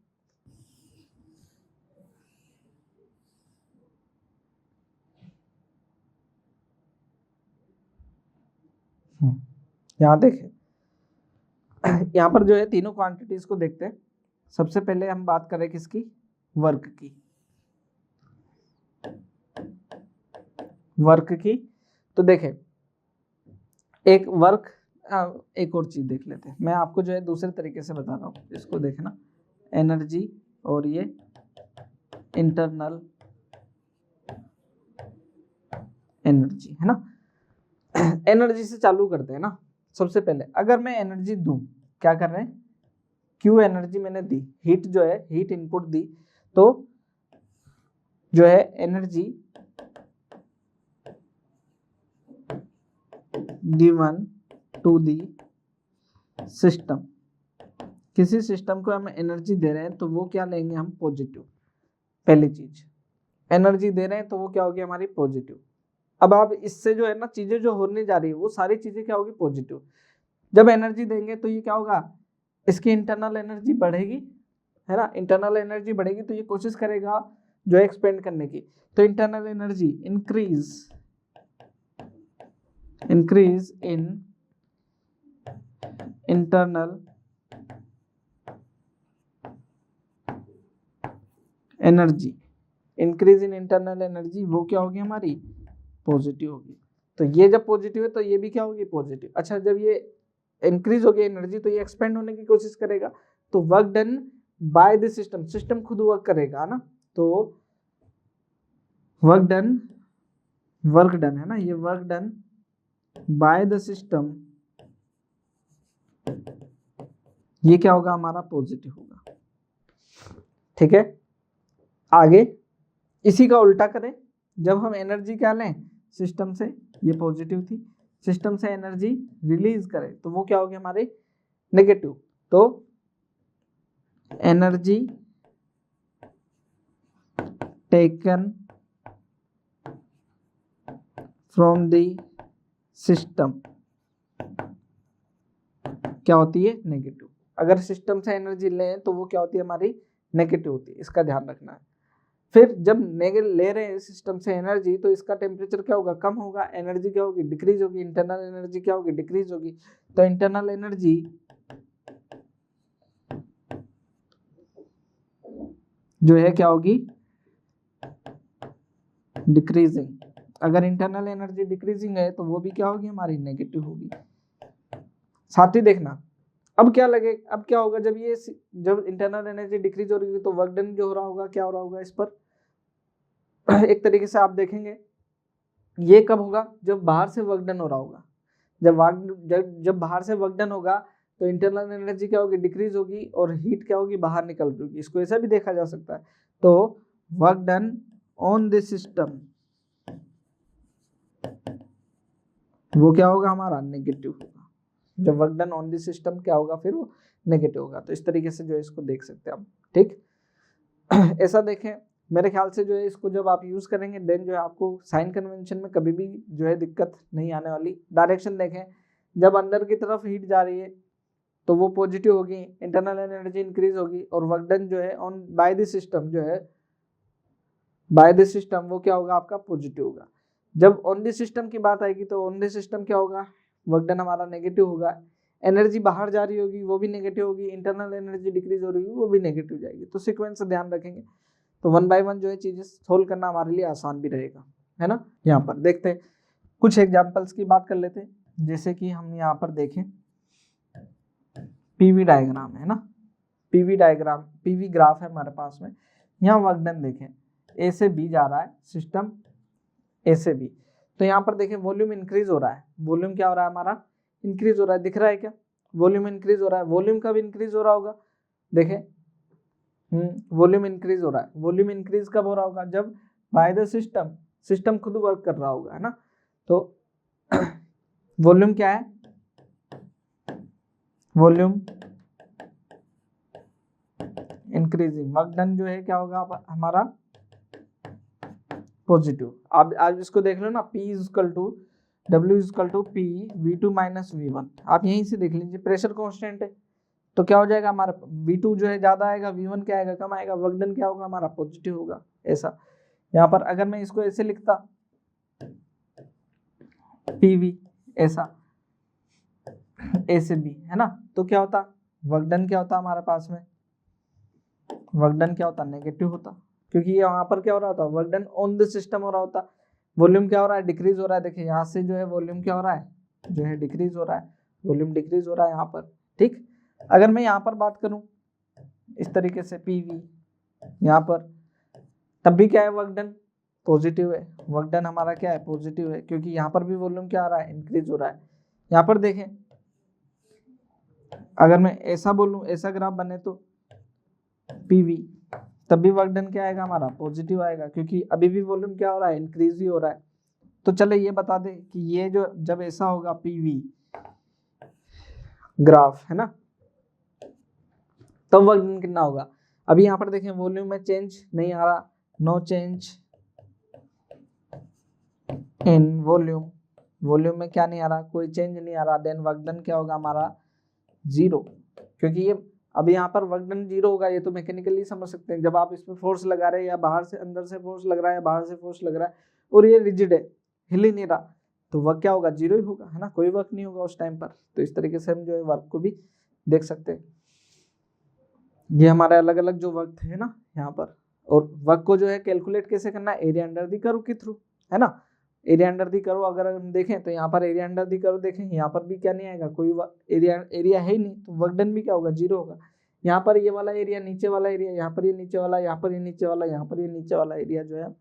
Speaker 1: यहाँ देखें, यहाँ पर जो है तीनों क्वांटिटीज को देखते हैं। सबसे पहले हम बात करें किसकी, वर्क की। वर्क की तो देखें एक वर्क, एक और चीज देख लेते हैं। मैं आपको जो है दूसरे तरीके से बता रहा हूँ, इसको देखना, एनर्जी और ये इंटरनल एनर्जी, है ना। एनर्जी से चालू करते हैं ना। सबसे पहले अगर मैं एनर्जी दूं, क्या कर रहे हैं, क्यू एनर्जी मैंने दी, हीट जो है हीट इनपुट दी, तो जो है energy given to the system, किसी सिस्टम को हम एनर्जी दे रहे हैं तो वो क्या लेंगे हम, पॉजिटिव। पहली चीज एनर्जी दे रहे हैं तो वो क्या होगी हमारी, पॉजिटिव। अब आप इससे जो है ना चीजें जो होने जा रही है वो सारी चीजें क्या होगी, पॉजिटिव। जब एनर्जी देंगे तो ये क्या होगा, इसकी इंटरनल एनर्जी बढ़ेगी, है ना। इंटरनल एनर्जी बढ़ेगी तो ये कोशिश करेगा जो है एक्सपेंड करने की। तो internal energy increase in internal energy, increase in internal energy वो क्या होगी हमारी, पॉजिटिव होगी। तो ये जब पॉजिटिव है तो ये भी क्या होगी, पॉजिटिव। अच्छा, जब ये इंक्रीज हो गई एनर्जी तो ये एक्सपेंड होने की कोशिश करेगा, तो work done by the system, system खुद वर्क करेगा ना। तो वर्क डन है ना, ये work done by the system, ये क्या होगा हमारा, पॉजिटिव होगा। ठीक है, आगे इसी का उल्टा करें, जब हम एनर्जी क्या लें सिस्टम से, ये पॉजिटिव थी, सिस्टम से एनर्जी रिलीज करें तो वो क्या होगी हमारे, नेगेटिव। तो energy taken from the system क्या होती है, नेगेटिव। अगर सिस्टम से एनर्जी लें तो वो क्या होती है हमारी, नेगेटिव होती है, इसका ध्यान रखना है। फिर जब ले रहे हैं सिस्टम से एनर्जी तो इसका टेम्परेचर क्या होगा, कम होगा, एनर्जी क्या होगी, डिक्रीज होगी, इंटरनल एनर्जी क्या होगी, डिक्रीज होगी। तो इंटरनल एनर्जी जो है क्या होगी, डिक्रीजिंग। अगर इंटरनल एनर्जी डिक्रीजिंग है तो वो भी क्या होगी, हमारी नेगेटिव होगी। साथ ही देखना अब क्या लगे, अब क्या होगा जब इंटरनल एनर्जी डिक्रीज हो रही होगी तो वर्क डन जो हो रहा होगा, क्या हो रहा होगा इस पर एक तरीके से आप देखेंगे ये कब होगा, जब बाहर से वर्क डन हो रहा होगा। जब बाहर से वर्क डन होगा तो इंटरनल एनर्जी क्या होगी, डिक्रीज होगी, और हीट क्या होगी, बाहर निकल रही होगी। इसको ऐसा भी देखा जा सकता है। तो work done on this system वो क्या होगा, हमारा नेगेटिव होगा। जब work done on this system क्या होगा, फिर वो नेगेटिव होगा। तो इस तरीके से जो है इसको देख सकते हैं हम, ठीक। ऐसा देखें, मेरे ख्याल से जो है इसको जब आप यूज करेंगे देन जो है आपको साइन कन्वेंशन में कभी भी जो है दिक्कत नहीं आने वाली। डायरेक्शन देखें, जब अंदर की तरफ हीट जा रही है तो वो पॉजिटिव होगी, इंटरनल एनर्जी इंक्रीज होगी, और वर्क डन जो है ऑन बाय द सिस्टम जो है बाय द सिस्टम वो क्या होगा, आपका पॉजिटिव होगा। जब ऑन द सिस्टम की बात आएगी तो ऑन द सिस्टम क्या होगा, वर्क डन हमारा नेगेटिव होगा, एनर्जी बाहर जा रही होगी वो भी नेगेटिव होगी, इंटरनल एनर्जी डिक्रीज हो रही होगी वो भी नेगेटिव जाएगी। तो सीक्वेंस से ध्यान रखेंगे तो 1 बाय 1 जो है चीजें सोल्व करना हमारे लिए आसान भी रहेगा, है ना। यहाँ पर देखते हैं कुछ एग्जाम्पल्स की बात कर लेते हैं। जैसे कि हम यहाँ पर देखें पीवी डायग्राम है ना, पीवी डायग्राम, पीवी ग्राफ है हमारे पास में। यहाँ वर्क डन देखें, ए से बी जा रहा है सिस्टम, ए से बी। तो यहाँ पर देखें वॉल्यूम इंक्रीज हो रहा है, वॉल्यूम क्या हो रहा है हमारा, इंक्रीज हो रहा है, दिख रहा है क्या, वॉल्यूम इंक्रीज हो रहा है। वॉल्यूम कब इंक्रीज हो रहा होगा, देखें वॉल्यूम इंक्रीज हो रहा है। वॉल्यूम इंक्रीज कब हो रहा होगा, जब बाय द सिस्टम, सिस्टम खुद वर्क कर रहा होगा, है ना। तो वॉल्यूम क्या है, वॉल्यूम इंक्रीजिंग, वर्क डन जो है क्या होगा हमारा पॉजिटिव। आप आज इसको देख लो ना, P equal to W equal to P V2 minus V1। आप यहीं से देख लीजिए, प्रेशर कांस्टेंट है तो क्या हो जाएगा हमारा, V2 जो है ज्यादा आएगा, V1 क्या आएगा, कम आएगा, वर्क डन क्या होगा हमारा पॉजिटिव होगा। ऐसा यहाँ पर अगर मैं इसको ऐसे लिखता PV ऐसा A से B, है ना, तो क्या होता, वर्क डन क्या होता हमारे पास में, वर्क डन क्या होता, नेगेटिव होता, क्योंकि यहाँ पर क्या हो रहा होता, work done on the system हो रहा होता। वॉल्यूम क्या हो रहा है, डिक्रीज हो रहा है। देखिए यहाँ से जो है वॉल्यूम क्या हो रहा है, जो है डिक्रीज हो रहा है, वॉल्यूम डिक्रीज हो रहा है यहाँ पर, ठीक। अगर मैं यहाँ पर बात करूँ इस तरीके से PV यहाँ पर, तब भी क्या है, वर्क डन पॉजिटिव है, वर्क डन हमारा क्या है, पॉजिटिव है, क्योंकि यहाँ पर भी वॉल्यूम क्या आ रहा है, इंक्रीज हो रहा है। यहाँ पर देखें अगर मैं ऐसा बोलूँ, ऐसा ग्राफ बने तो PV, तब भी वर्क डन क्या आएगा हमारा, पॉजिटिव आएगा, क्योंकि अभी भी वॉल्यूम क्या हो रहा है, इंक्रीज ही हो रहा है। तो चले ये बता दे कि ये जो जब ऐसा होगा PV ग्राफ, है ना, तब वर्क डन कितना होगा। अभी यहाँ पर देखें वॉल्यूम में चेंज नहीं आ रहा, no change in volume, volume में क्या नहीं आ रहा, कोई चेंज नहीं आ रहा, देन वर्क डन क्या होगा हमारा, जीरो। क्योंकि ये अब यहाँ पर वर्क डन जीरो होगा, ये तो मैकेनिकली समझ सकते हैं। जब आप इसमें फोर्स लगा रहे हैं या बाहर से अंदर से फोर्स लग रहा है या बाहर से फोर्स लग रहा है और ये रिजिड है, हिल ही नहीं रहा, तो वर्क क्या होगा, जीरो ही होगा, है ना, कोई वर्क नहीं होगा उस टाइम पर। तो इस तरीके से हम जो है वर्क को भी देख सकते हैं। ये हमारे अलग अलग जो वर्क थे ना यहाँ पर, और वर्क को जो है कैलकुलेट कैसे करना है, एरिया अंडर दी कर्व के थ्रू, है ना। एरिया अंडर दी कर्व अगर हम देखें तो यहाँ पर एरिया अंडर दी कर्व देखें, यहाँ पर भी क्या नहीं आएगा, कोई एरिया है ही नहीं, तो वर्क डन भी क्या होगा, जीरो होगा। यहाँ पर ये वाला एरिया, नीचे वाला एरिया, यहाँ पर ये नीचे वाला, यहाँ पर ये नीचे वाला, यहाँ पर ये नीचे वाला एरिया जो है हम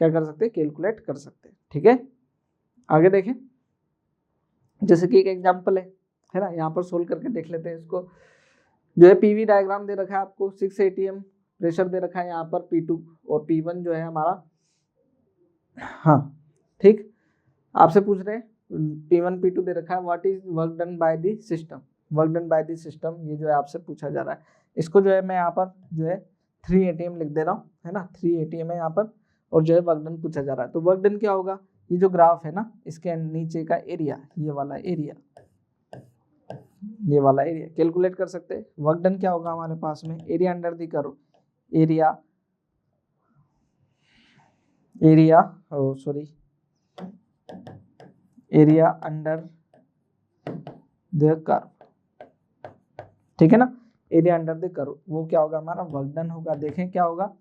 Speaker 1: क्या कर सकते हैं, कैलकुलेट कर सकते हैं, ठीक है। आगे देखें, जैसे कि एक एग्जाम्पल है ना, यहाँ पर सोल्व करके देख लेते हैं इसको। जो है PV डायग्राम दे रखा है आपको, 6 ATM प्रेशर दे रखा है यहाँ पर, P2 और P1 जो है हमारा, हाँ ठीक, आपसे पूछ रहे हैं P1 P2 दे रखा है, what is work done by the system, work done by the system, ये जो है आपसे पूछा जा रहा है। इसको जो है मैं यहाँ पर जो है 3 ATM लिख दे रहा हूँ, है ना, 3 ATM है यहाँ पर, और जो है वर्क डन पूछा जा रहा है। तो वर्क डन क्या होगा, ये जो ग्राफ है ना, इसके नीचे का एरिया, ये वाला एरिया, ये वाला एरिया कैलकुलेट कर सकते हैं। वर्क डन क्या होगा हमारे पास में, area under the curve, area under the curve, ठीक है ना। एरिया अंडर द कर्व, वो क्या होगा हमारा वर्क डन होगा। देखें क्या होगा,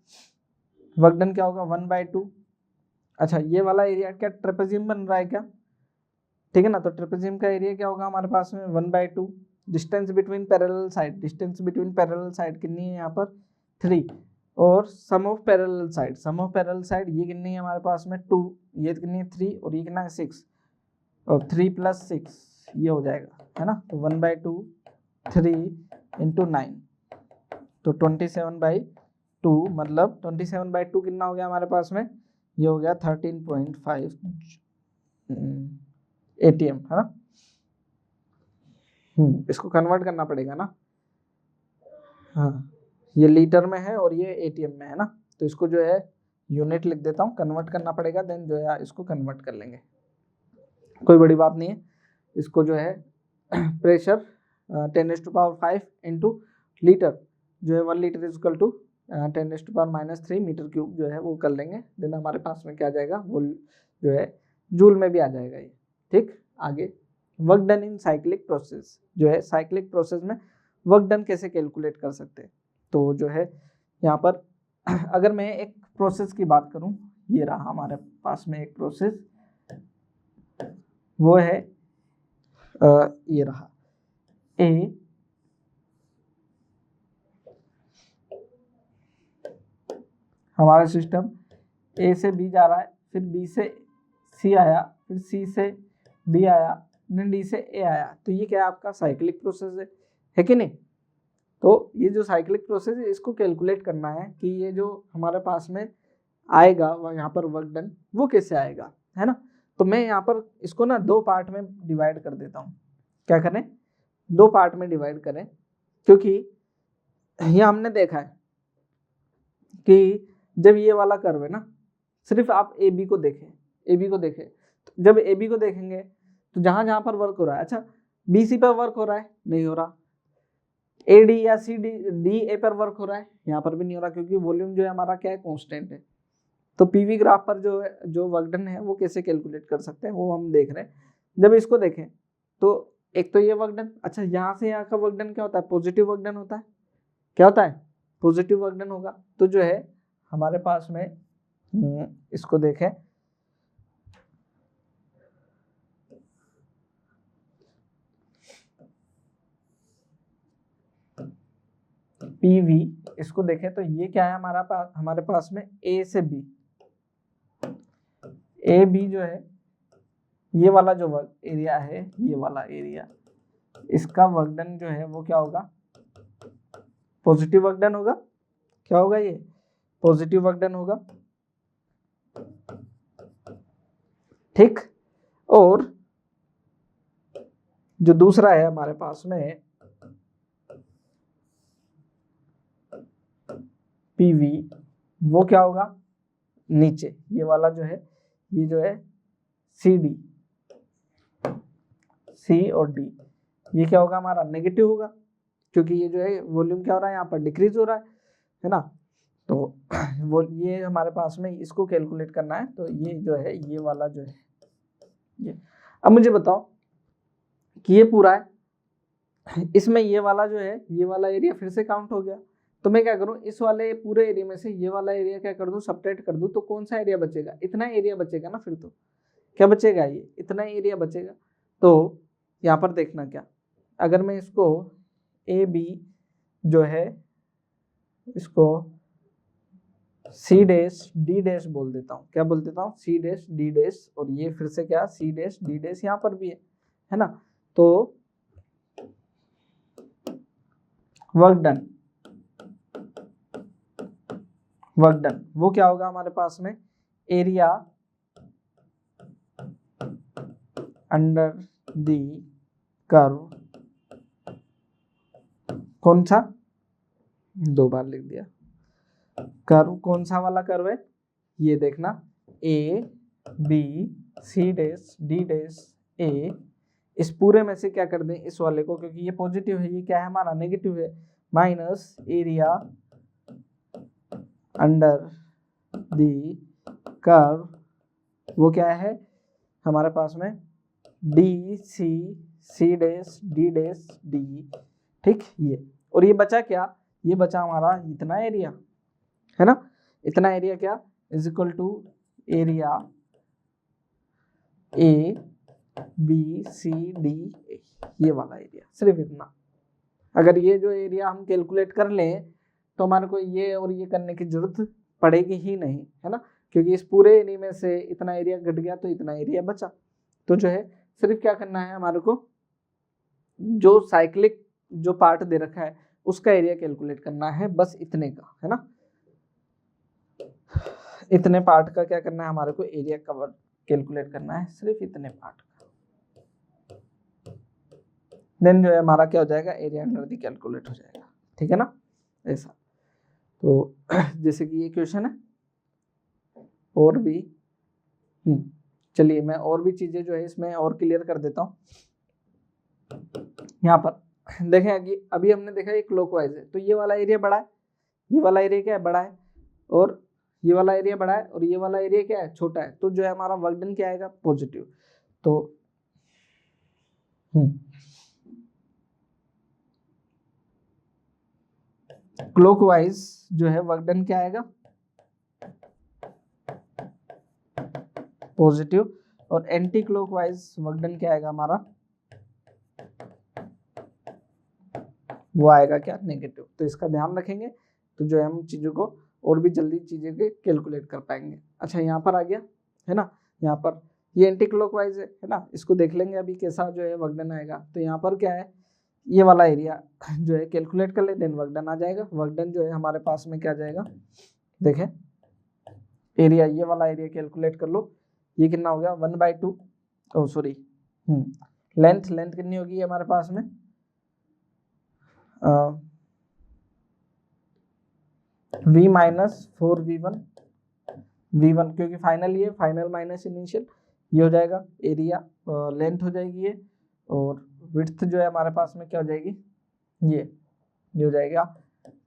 Speaker 1: वर्क डन क्या होगा 1/2। अच्छा ये वाला एरिया क्या ट्रेपेजियम बन रहा है क्या, ठीक है ना, तो ट्रेपेजियम का एरिया क्या होगा हमारे पास में 1/2। Distance between parallel side, distance between parallel side कितनी है यहाँ पर 3, और sum of parallel side, sum of parallel side ये कितनी है हमारे पास में 2, ये कितनी है 3, और ये कितना है 6, और 3 + 6 ये हो जाएगा, है ना। तो 1/2 3 × 9 तो 27/2, मतलब 27/2 कितना हो गया हमारे पास में, ये हो गया 13.5 ATM, है ना। इसको कन्वर्ट करना पड़ेगा ना, हाँ ये लीटर में है और ये ATM में है ना, तो इसको जो है यूनिट लिख देता हूँ, कन्वर्ट करना पड़ेगा, देन जो है इसको कन्वर्ट कर लेंगे, कोई बड़ी बात नहीं है। इसको जो है प्रेशर 10⁵ इंटू लीटर जो है 1 litre is equal to 10⁻³ metre cube जो है वो कर लेंगे, देन हमारे पास में क्या आ जाएगा, वो जो है जूल में भी आ जाएगा ये, ठीक। आगे work done in cyclic process, जो है साइक्लिक प्रोसेस में वर्क डन कैसे कैलकुलेट कर सकते हैं, तो जो है यहाँ पर अगर मैं एक प्रोसेस की बात करूँ, ये रहा हमारे पास में एक प्रोसेस, वो है ये रहा ए, हमारा सिस्टम ए से बी जा रहा है, फिर बी से सी आया, फिर सी से डी आया, देन डी से ए आया, तो ये क्या है आपका साइक्लिक प्रोसेस है कि नहीं। तो ये जो साइक्लिक प्रोसेस है इसको कैलकुलेट करना है कि ये जो हमारे पास में आएगा वह यहाँ पर वर्क डन वो कैसे आएगा, है ना। तो मैं यहाँ पर इसको ना 2 पार्ट में डिवाइड कर देता हूँ, क्या करें 2 पार्ट में डिवाइड करें, क्योंकि ये हमने देखा है कि जब ये वाला कर्व है ना, सिर्फ आप ए बी को देखें, ए बी को देखें, तो जब ए बी को देखेंगे तो जहाँ जहाँ पर वर्क हो रहा है, अच्छा बी सी पर वर्क हो रहा है, नहीं हो रहा, ए डी या सी डी डी ए पर वर्क हो रहा है, यहाँ पर भी नहीं हो रहा, क्योंकि वॉल्यूम जो है हमारा क्या है कांस्टेंट है। तो पीवी ग्राफ पर जो है जो वर्क डन है वो कैसे कैलकुलेट कर सकते हैं वो हम देख रहे हैं। जब इसको देखें तो एक तो ये वर्क डन, अच्छा यहाँ से यहाँ का वर्क डन क्या होता है, पॉजिटिव वर्क डन होता है, क्या होता है पॉजिटिव वर्क डन होगा। तो जो है हमारे पास में इसको देखें, पीवी इसको देखें तो ये क्या है हमारे पास में ए से बी, ए बी जो है ये वाला जो वर्क एरिया है, ये वाला एरिया, इसका वर्क डन जो है वो क्या होगा, पॉजिटिव वर्क डन होगा, क्या होगा ये पॉजिटिव वर्क डन होगा, ठीक। और जो दूसरा है हमारे पास में पीवी वो क्या होगा, नीचे ये वाला जो है, ये जो है सी डी, सी और डी, ये क्या होगा हमारा नेगेटिव होगा, क्योंकि ये जो है वॉल्यूम क्या हो रहा है यहाँ पर डिक्रीज हो रहा है ना। तो वो ये हमारे पास में इसको कैलकुलेट करना है, तो ये जो है ये वाला जो है ये, अब मुझे बताओ कि ये पूरा है, इसमें ये वाला जो है ये वाला एरिया फिर से काउंट हो गया, तो मैं क्या करूं इस वाले पूरे एरिया में से ये वाला एरिया क्या कर दूं सबट्रैक्ट कर दूं, तो कौन सा एरिया बचेगा, इतना एरिया बचेगा ना, फिर तो क्या बचेगा ये इतना एरिया बचेगा। तो यहाँ पर देखना क्या, अगर मैं इसको ए बी जो है इसको सी डैश डी डैश बोल देता हूँ, क्या बोल देता हूँ सी डैश डी डैश, और ये फिर से क्या सी डैश डी डैश यहाँ पर भी है ना। तो वर्क डन वो क्या होगा हमारे पास में, एरिया अंडर दी कर्व, कौन सा 2 बार लिख दिया, कर्व कौन सा वाला कर्व है, ये देखना A B C dash D dash A, इस पूरे में से क्या कर दें इस वाले को, क्योंकि ये पॉजिटिव है ये क्या है हमारा नेगेटिव है, minus area under the curve वो क्या है हमारे पास में D C C dash D dash D, ठीक। ये और ये बचा क्या, ये बचा हमारा इतना एरिया, है ना। इतना एरिया क्या is equal to area A B C D A, ये वाला एरिया, सिर्फ इतना। अगर ये जो एरिया हम कैलकुलेट कर लें तो हमारे को ये और ये करने की जरूरत पड़ेगी ही नहीं, है ना, क्योंकि इस पूरे एरिया में से इतना एरिया घट गया तो इतना एरिया बचा। तो जो है सिर्फ क्या करना है हमारे को, जो साइक्लिक जो पार्ट दे रखा है उसका एरिया कैलकुलेट करना है, बस इतने का, है ना। इतने पार्ट का क्या करना है हमारे को, एरिया कवर कैलकुलेट करना है, सिर्फ इतने पार्ट का। देन जो है हमारा क्या हो जाएगा, एरिया अंडर द कैलकुलेट हो जाएगा, ठीक है ना, ऐसा। तो जैसे कि ये क्वेश्चन है, और भी चलिए मैं और भी चीजें जो है इसमें और क्लियर कर देता हूँ। यहाँ पर देखें कि अभी हमने देखा ये क्लॉकवाइज है, तो ये वाला एरिया बड़ा है, ये वाला एरिया क्या है, बड़ा है, और ये वाला एरिया बड़ा है, और ये वाला एरिया क्या है, छोटा है। तो जो है हमारा वर्क डन क्या आएगा, पॉजिटिव। तो क्लॉकवाइज जो है वर्क डन क्या आएगा, पॉजिटिव, और एंटी क्लॉकवाइज वर्क डन क्या आएगा हमारा, वो आएगा क्या, नेगेटिव। तो इसका ध्यान रखेंगे तो जो है हम चीजों को और भी जल्दी चीजें के कैलकुलेट कर पाएंगे। अच्छा यहाँ पर आ गया, है ना, यहाँ पर ये एंटी क्लॉकवाइज है ना, इसको देख लेंगे अभी कैसा जो है वर्क डन आएगा। तो यहाँ पर क्या है, ये वाला एरिया जो है कैलकुलेट कर ले, देन वर्क डन आ जाएगा। वर्क डन जो है हमारे पास में क्या जाएगा, देखें एरिया, ये वाला एरिया कैलकुलेट कर लो, ये कितना हो गया 1/2, ओ सॉरी लेंथ कितनी होगी हमारे पास में, v माइनस 4v1, v1 क्योंकि फाइनल ये फाइनल माइनस इनिशियल, ये हो जाएगा एरिया, लेंथ हो जाएगी ये, और विड्थ जो है हमारे पास में क्या हो जाएगी, ये हो जाएगा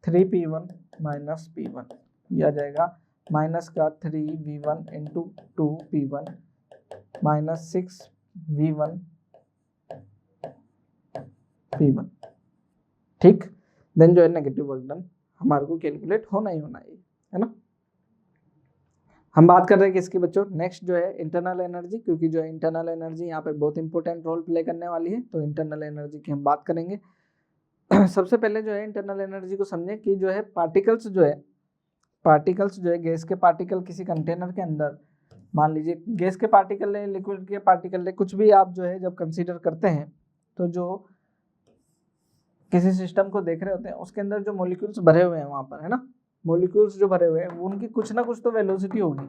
Speaker 1: 3p1 माइनस p1, ये आ जाएगा माइनस का 3v1 into 2p1 minus 6v1 p1, ठीक। देन जो है नेगेटिव वर्क डन हमारे को कैलकुलेट होना ही होना है ना। हम बात कर रहे हैं किसकी बच्चों, नेक्स्ट जो है इंटरनल एनर्जी, क्योंकि जो है इंटरनल एनर्जी यहाँ पे बहुत इंपॉर्टेंट रोल प्ले करने वाली है। तो इंटरनल एनर्जी की हम बात करेंगे। सबसे पहले जो है इंटरनल एनर्जी को समझें कि जो है पार्टिकल्स जो है गैस के पार्टिकल किसी कंटेनर के अंदर, मान लीजिए गैस के पार्टिकल है, लिक्विड के पार्टिकल है, कुछ भी आप जो है जब कंसीडर करते हैं तो जो किसी सिस्टम को देख रहे होते हैं उसके अंदर जो मॉलिक्यूल्स भरे हुए हैं वहां पर, है ना, मॉलिक्यूल्स जो भरे हुए हैं वो उनकी कुछ ना कुछ तो वेलोसिटी होगी,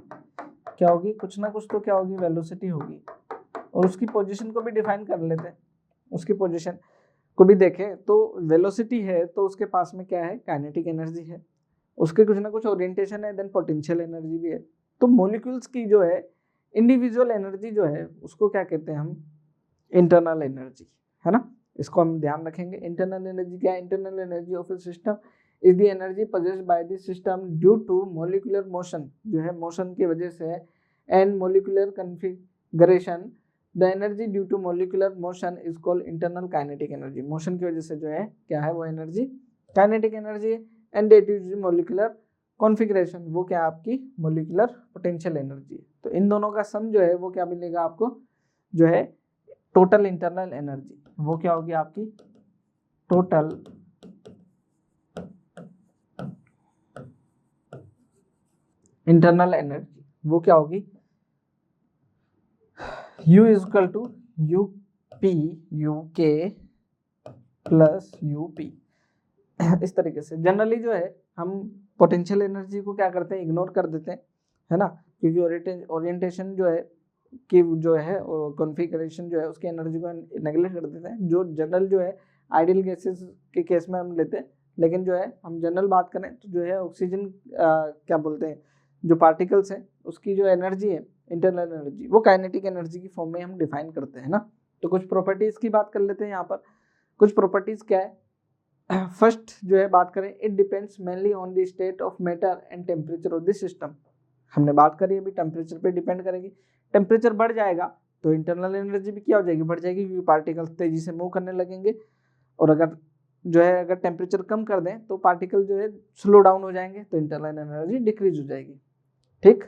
Speaker 1: क्या होगी, कुछ ना कुछ तो क्या होगी, वेलोसिटी होगी। और उसकी पोजीशन को भी डिफाइन कर लेते हैं, उसकी पोजीशन को भी देखें तो वेलोसिटी है तो उसके पास में क्या है, काइनेटिक एनर्जी है, उसके कुछ ना कुछ ओरिएंटेशन है, देन पोटेंशियल एनर्जी भी है। तो मॉलिक्यूल्स की जो है इंडिविजुअल एनर्जी जो है उसको क्या कहते हैं हम, इंटरनल एनर्जी, है ना। इसको हम ध्यान रखेंगे। इंटरनल एनर्जी क्या है, internal energy of a system is the energy possessed by the system due to molecular motion, जो है मोशन की वजह से, and molecular configuration. The energy due to molecular motion is called internal kinetic energy. Motion की वजह से जो है क्या है वो एनर्जी काइनेटिक एनर्जी है, and due to molecular configuration वो क्या आपकी मॉलिक्यूलर पोटेंशियल एनर्जी है। तो इन दोनों का सम जो है वो क्या मिलेगा आपको, जो है टोटल इंटरनल एनर्जी, वो क्या होगी आपकी टोटल इंटरनल एनर्जी, वो क्या होगी U is equal to UP UK plus UP। इस तरीके से जनरली जो है हम पोटेंशियल एनर्जी को क्या करते हैं, इग्नोर कर देते हैं, है ना, क्योंकि ओरिएंटेशन जो है कि जो है कॉन्फ़िगरेशन जो है उसकी एनर्जी को नेगलेक्ट कर देते हैं। जो जनरल जो है आइडियल गैसेस के केस में हम लेते हैं, लेकिन जो है हम जनरल बात करें तो जो है ऑक्सीजन क्या बोलते हैं, जो पार्टिकल्स हैं उसकी जो एनर्जी है इंटरनल एनर्जी वो काइनेटिक एनर्जी की फॉर्म में हम डिफाइन करते हैं ना। तो कुछ प्रॉपर्टीज की बात कर लेते हैं यहाँ पर। कुछ प्रॉपर्टीज क्या है, फर्स्ट जो है बात करें, it depends mainly on the state of matter and temperature of the system. हमने बात करी अभी टेम्परेचर पे डिपेंड करेगी। टेम्परेचर बढ़ जाएगा तो इंटरनल एनर्जी भी क्या हो जाएगी, बढ़ जाएगी, क्योंकि पार्टिकल्स तेजी से मूव करने लगेंगे। और अगर जो है अगर टेम्परेचर कम कर दें तो पार्टिकल जो है स्लो डाउन हो जाएंगे, तो इंटरनल एनर्जी डिक्रीज हो जाएगी। ठीक,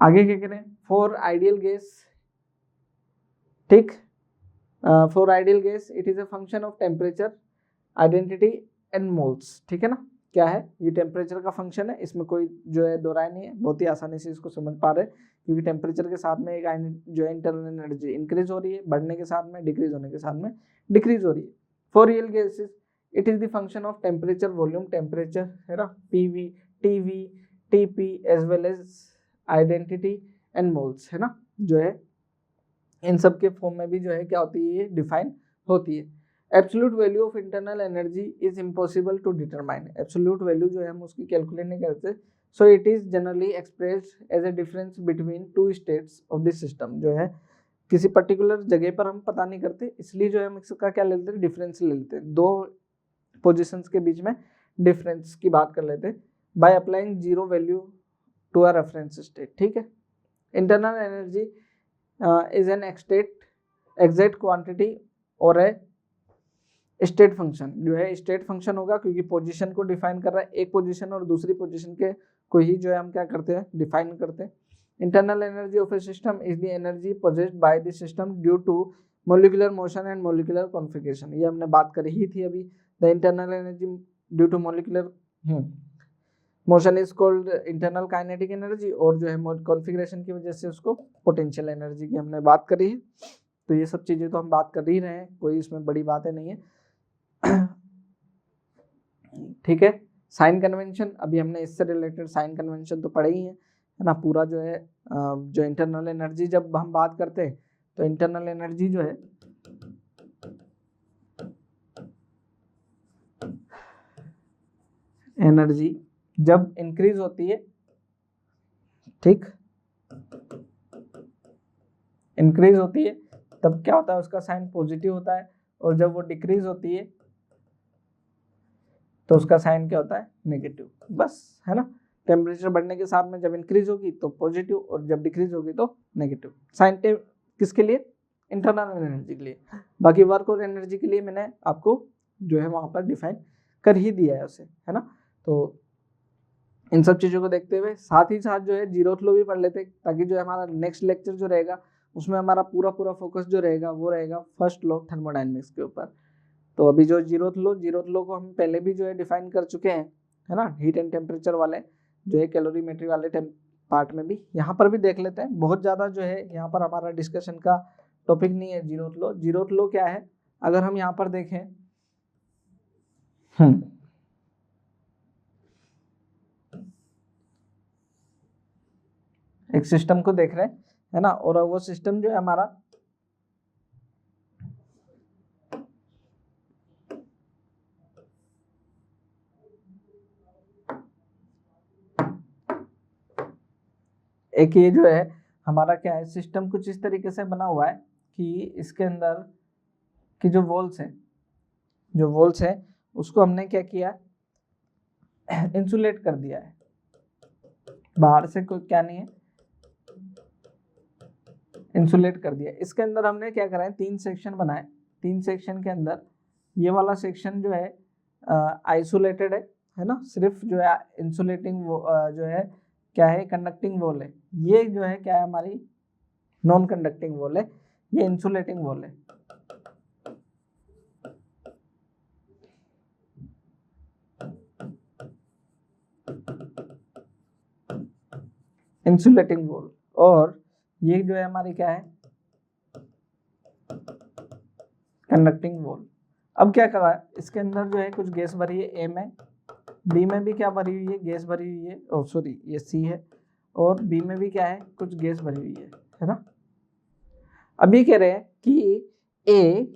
Speaker 1: आगे क्या करें, फॉर आइडियल गैस, ठीक, for ideal gas it is a function of temperature identity and moles. ठीक है ना, क्या है ये टेम्परेचर का फंक्शन है, इसमें कोई जो है दो राय नहीं है, बहुत ही आसानी से इसको समझ पा रहे हैं, क्योंकि टेम्परेचर के साथ में एक जो है इंटरनल एनर्जी इंक्रीज हो रही है, बढ़ने के साथ में, डिक्रीज होने के साथ में डिक्रीज हो रही है। For real gases it is the function of temperature volume, temperature है ना, PV, TV, TP as well as identity and moles, है ना, जो है इन सब के फॉर्म में भी जो है क्या होती है, ये डिफाइन होती है। Absolute value of internal energy is impossible to determine, absolute value जो है हम उसकी कैलकुलेट नहीं करते, so it is generally expressed as a difference between two states of this system, जो है किसी पर्टिकुलर जगह पर हम पता नहीं करते, इसलिए जो है हम इसका क्या ले लेते हैं, डिफरेंस ले लेते हैं, दो पोजिशंस के बीच में डिफरेंस की बात कर लेते हैं by applying zero value to a reference state. ठीक है, internal energy is an exact quantity और ए स्टेट फंक्शन, जो है स्टेट फंक्शन होगा क्योंकि पोजीशन को डिफाइन कर रहा है, एक पोजीशन और दूसरी पोजीशन के को ही जो है हम क्या करते हैं, डिफाइन करते हैं। Internal energy of a system is the energy possessed by the system due to molecular motion and molecular configuration, ये हमने बात करी ही थी अभी। The internal energy due to molecular motion is called internal kinetic energy, और जो है कॉन्फिगरेशन की वजह से उसको पोटेंशियल एनर्जी की हमने बात करी है। तो ये सब चीजें तो हम बात कर ही रहे हैं, कोई इसमें बड़ी बातें नहीं है। ठीक है, साइन कन्वेंशन, अभी हमने इससे रिलेटेड साइन कन्वेंशन तो पढ़े ही है ना, पूरा जो है जो इंटरनल एनर्जी जब हम बात करते हैं तो इंटरनल एनर्जी जो है एनर्जी जब इंक्रीज होती है, ठीक, इंक्रीज होती है तब क्या होता है, उसका साइन पॉजिटिव होता है, और जब वो डिक्रीज होती है तो उसका साइन क्या होता है, नेगेटिव, बस, है ना। टेम्परेचर बढ़ने के साथ में जब इंक्रीज होगी तो पॉजिटिव, और जब डिक्रीज होगी तो नेगेटिव। साइन किसके लिए, इंटरनल एनर्जी के लिए, बाकी वर्क और एनर्जी के लिए मैंने आपको जो है वहां पर डिफाइन कर ही दिया है उसे, है ना। तो इन सब चीजों को देखते हुए साथ ही साथ जो है जीरोथ लॉ भी पढ़ लेते, ताकि जो है हमारा नेक्स्ट लेक्चर जो रहेगा उसमें हमारा पूरा फोकस जो रहेगा वो रहेगा फर्स्ट लॉ थर्मोडायनेमिक्स के ऊपर। तो अभी जो जीरोथ लॉ को हम पहले भी जो है डिफाइन कर चुके हैं, है ना, हीट एंड टेम्परेचर वाले जो है कैलोरीमेट्री वाले पार्ट में भी, यहाँ पर भी देख लेते हैं। बहुत ज़्यादा जो है यहाँ पर हमारा डिस्कशन का टॉपिक नहीं है जीरोथ लॉ। जीरोथ लॉ क्या है, अगर हम यहाँ पर देखें, एक सिस्टम को देख रहे हैं, है ना, और वो सिस्टम जो है हमारा एक ये जो है हमारा क्या है, सिस्टम कुछ इस तरीके से बना हुआ है कि इसके अंदर की जो वॉल्स है उसको हमने क्या किया, इंसुलेट कर दिया है, बाहर से कोई क्या नहीं है, इंसुलेट कर दिया। इसके अंदर हमने क्या करा है, 3 सेक्शन बनाए, 3 सेक्शन के अंदर ये वाला सेक्शन जो है आइसोलेटेड है ना, सिर्फ जो है इंसुलेटिंग जो है क्या है, कंडक्टिंग वॉल है। ये जो है क्या है, हमारी नॉन कंडक्टिंग वॉल है, ये इंसुलेटिंग वॉल है। इंसुलेटिंग वॉल, और ये जो है हमारी क्या है, कंडक्टिंग वॉल। अब क्या करा है, इसके अंदर जो है कुछ गैस भरी है, ए में, बी में भी क्या भरी हुई है, गैस भरी हुई है, और सॉरी ये सी है, और बी में भी क्या है, कुछ गैस भरी हुई है ना। अब ये कह रहे हैं कि ए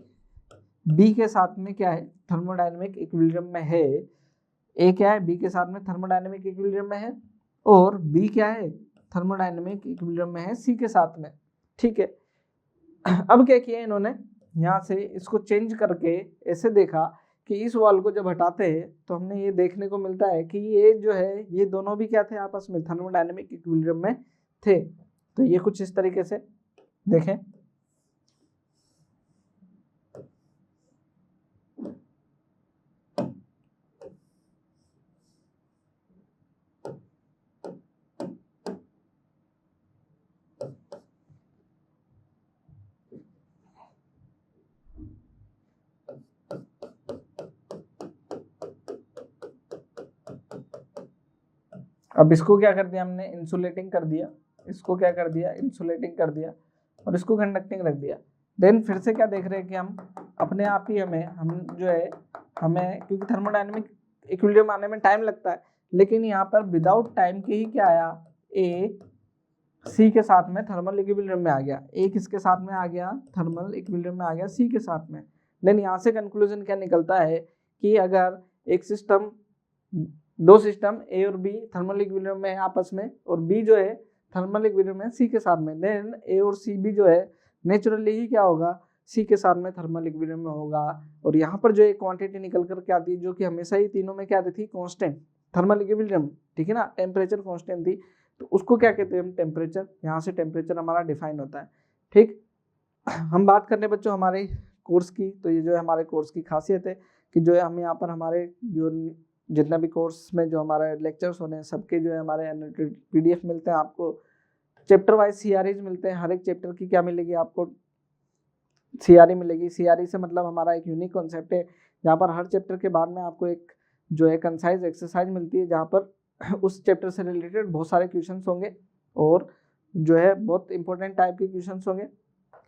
Speaker 1: बी के साथ में क्या है, थर्मोडायनेमिक इक्विलिब्रियम में है। ए क्या है, बी के साथ में थर्मोडायनेमिक इक्विलिब्रियम में है, और बी क्या है, थर्मोडायनेमिक इक्विलिब्रियम में है सी के साथ में। ठीक है, अब क्या किया इन्होंने, यहाँ से इसको चेंज करके ऐसे देखा कि इस वॉल को जब हटाते हैं तो हमने ये देखने को मिलता है कि ये जो है ये दोनों भी क्या थे, आपस में थर्मोडायनेमिक इक्विलिब्रियम में थे। तो ये कुछ इस तरीके से देखें, अब इसको क्या कर दिया हमने, इंसुलेटिंग कर दिया, इसको क्या कर दिया, इंसुलेटिंग कर दिया, और इसको कंडक्टिंग रख दिया। देन फिर से क्या देख रहे हैं कि हम अपने आप ही हम जो है हमें, क्योंकि थर्मोडायनेमिक इक्विलिब्रियम आने में टाइम लगता है, लेकिन यहाँ पर विदाउट टाइम के ही क्या आया, ए सी के साथ में थर्मल इक्विलिब्रियम में आ गया, ए किसके साथ में आ गया, थर्मल इक्विलिब्रियम में आ गया सी के साथ में। देन यहाँ से कंक्लूजन क्या निकलता है कि अगर एक सिस्टम, दो सिस्टम ए और बी थर्मल इक्विलिब्रियम में है आपस में, और बी जो है थर्मल इक्विलिब्रियम में सी के साथ में, देन ए और सी भी जो है नेचुरली ही क्या होगा, सी के साथ में थर्मल इक्विलिब्रियम में होगा। और यहाँ पर जो एक क्वांटिटी निकल कर के आती है जो कि हमेशा ही तीनों में क्या रहती, कांस्टेंट थर्मल इक्विलिब्रियम, ठीक है ना, टेम्परेचर कांस्टेंट थी, तो उसको क्या कहते हैं हम, टेम्परेचर। यहाँ से टेम्परेचर हमारा डिफाइन होता है। ठीक, हम बात करने बच्चों हमारे कोर्स की, तो ये जो है हमारे कोर्स की खासियत है कि जो है हम यहाँ पर हमारे जो जितना भी कोर्स में जो हमारे लेक्चर्स होने हैं सबके जो है हमारे PDF मिलते हैं आपको, चैप्टर वाइज CREs मिलते हैं, हर एक चैप्टर की क्या मिलेगी आपको, CRE मिलेगी। CRE से मतलब हमारा एक यूनिक कॉन्सेप्ट है जहाँ पर हर चैप्टर के बाद में आपको एक जो है कंसाइज एक्सरसाइज मिलती है, जहाँ पर उस चैप्टर से रिलेटेड बहुत सारे क्वेश्चंस होंगे और जो है बहुत इंपॉर्टेंट टाइप के क्वेश्चंस होंगे।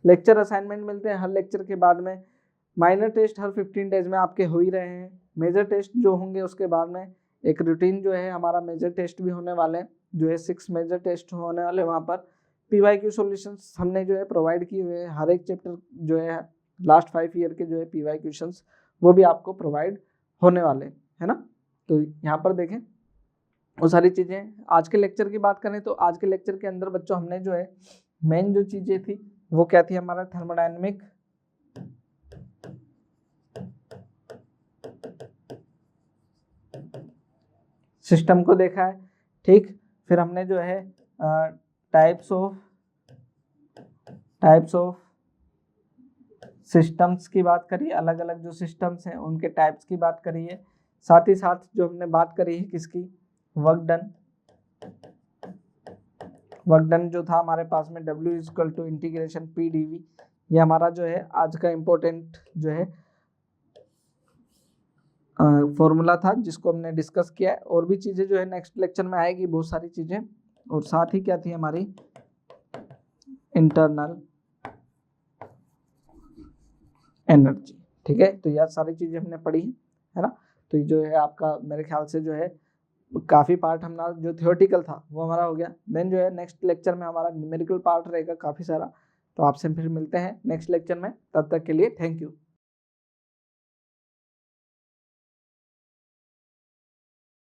Speaker 1: लेक्चर असाइनमेंट मिलते हैं हर लेक्चर के बाद में, माइनर टेस्ट हर 15 डेज में आपके हो ही रहे हैं, मेजर टेस्ट जो होंगे उसके बाद में, एक रूटीन जो है हमारा मेजर टेस्ट भी होने वाले हैं, जो है 6 मेजर टेस्ट होने वाले, वहाँ पर PYQ सॉल्यूशंस हमने जो है प्रोवाइड किए हुए हैं, हर एक चैप्टर जो है लास्ट 5 ईयर के जो है PYQ क्वेश्चंस वो भी आपको प्रोवाइड होने वाले हैं, है ना। तो यहाँ पर देखें वो सारी चीज़ें। आज के लेक्चर की बात करें तो आज के लेक्चर के अंदर बच्चों हमने जो है मेन जो चीज़ें थी वो क्या थी, हमारा थर्मोडायनेमिक सिस्टम को देखा है। ठीक, फिर हमने जो है टाइप्स ऑफ सिस्टम्स की बात करी, अलग अलग जो सिस्टम्स हैं उनके टाइप्स की बात करी है। साथ ही साथ जो हमने बात करी है किसकी, वर्क डन जो था हमारे पास में W = इंटीग्रेशन PdV, ये हमारा जो है आज का इम्पोर्टेंट जो है फॉर्मूला था जिसको हमने डिस्कस किया है। और भी चीज़ें जो है नेक्स्ट लेक्चर में आएगी बहुत सारी चीज़ें, और साथ ही क्या थी हमारी इंटरनल एनर्जी। ठीक है, तो यह सारी चीज़ें हमने पढ़ी है ना। तो ये जो है आपका मेरे ख्याल से जो है काफ़ी पार्ट हमारा जो थियोरेटिकल था वो हमारा हो गया। देन जो है नेक्स्ट लेक्चर में हमारा न्यूमेरिकल पार्ट रहेगा काफ़ी सारा। तो आपसे फिर मिलते हैं नेक्स्ट लेक्चर में, तब तक के लिए थैंक यू।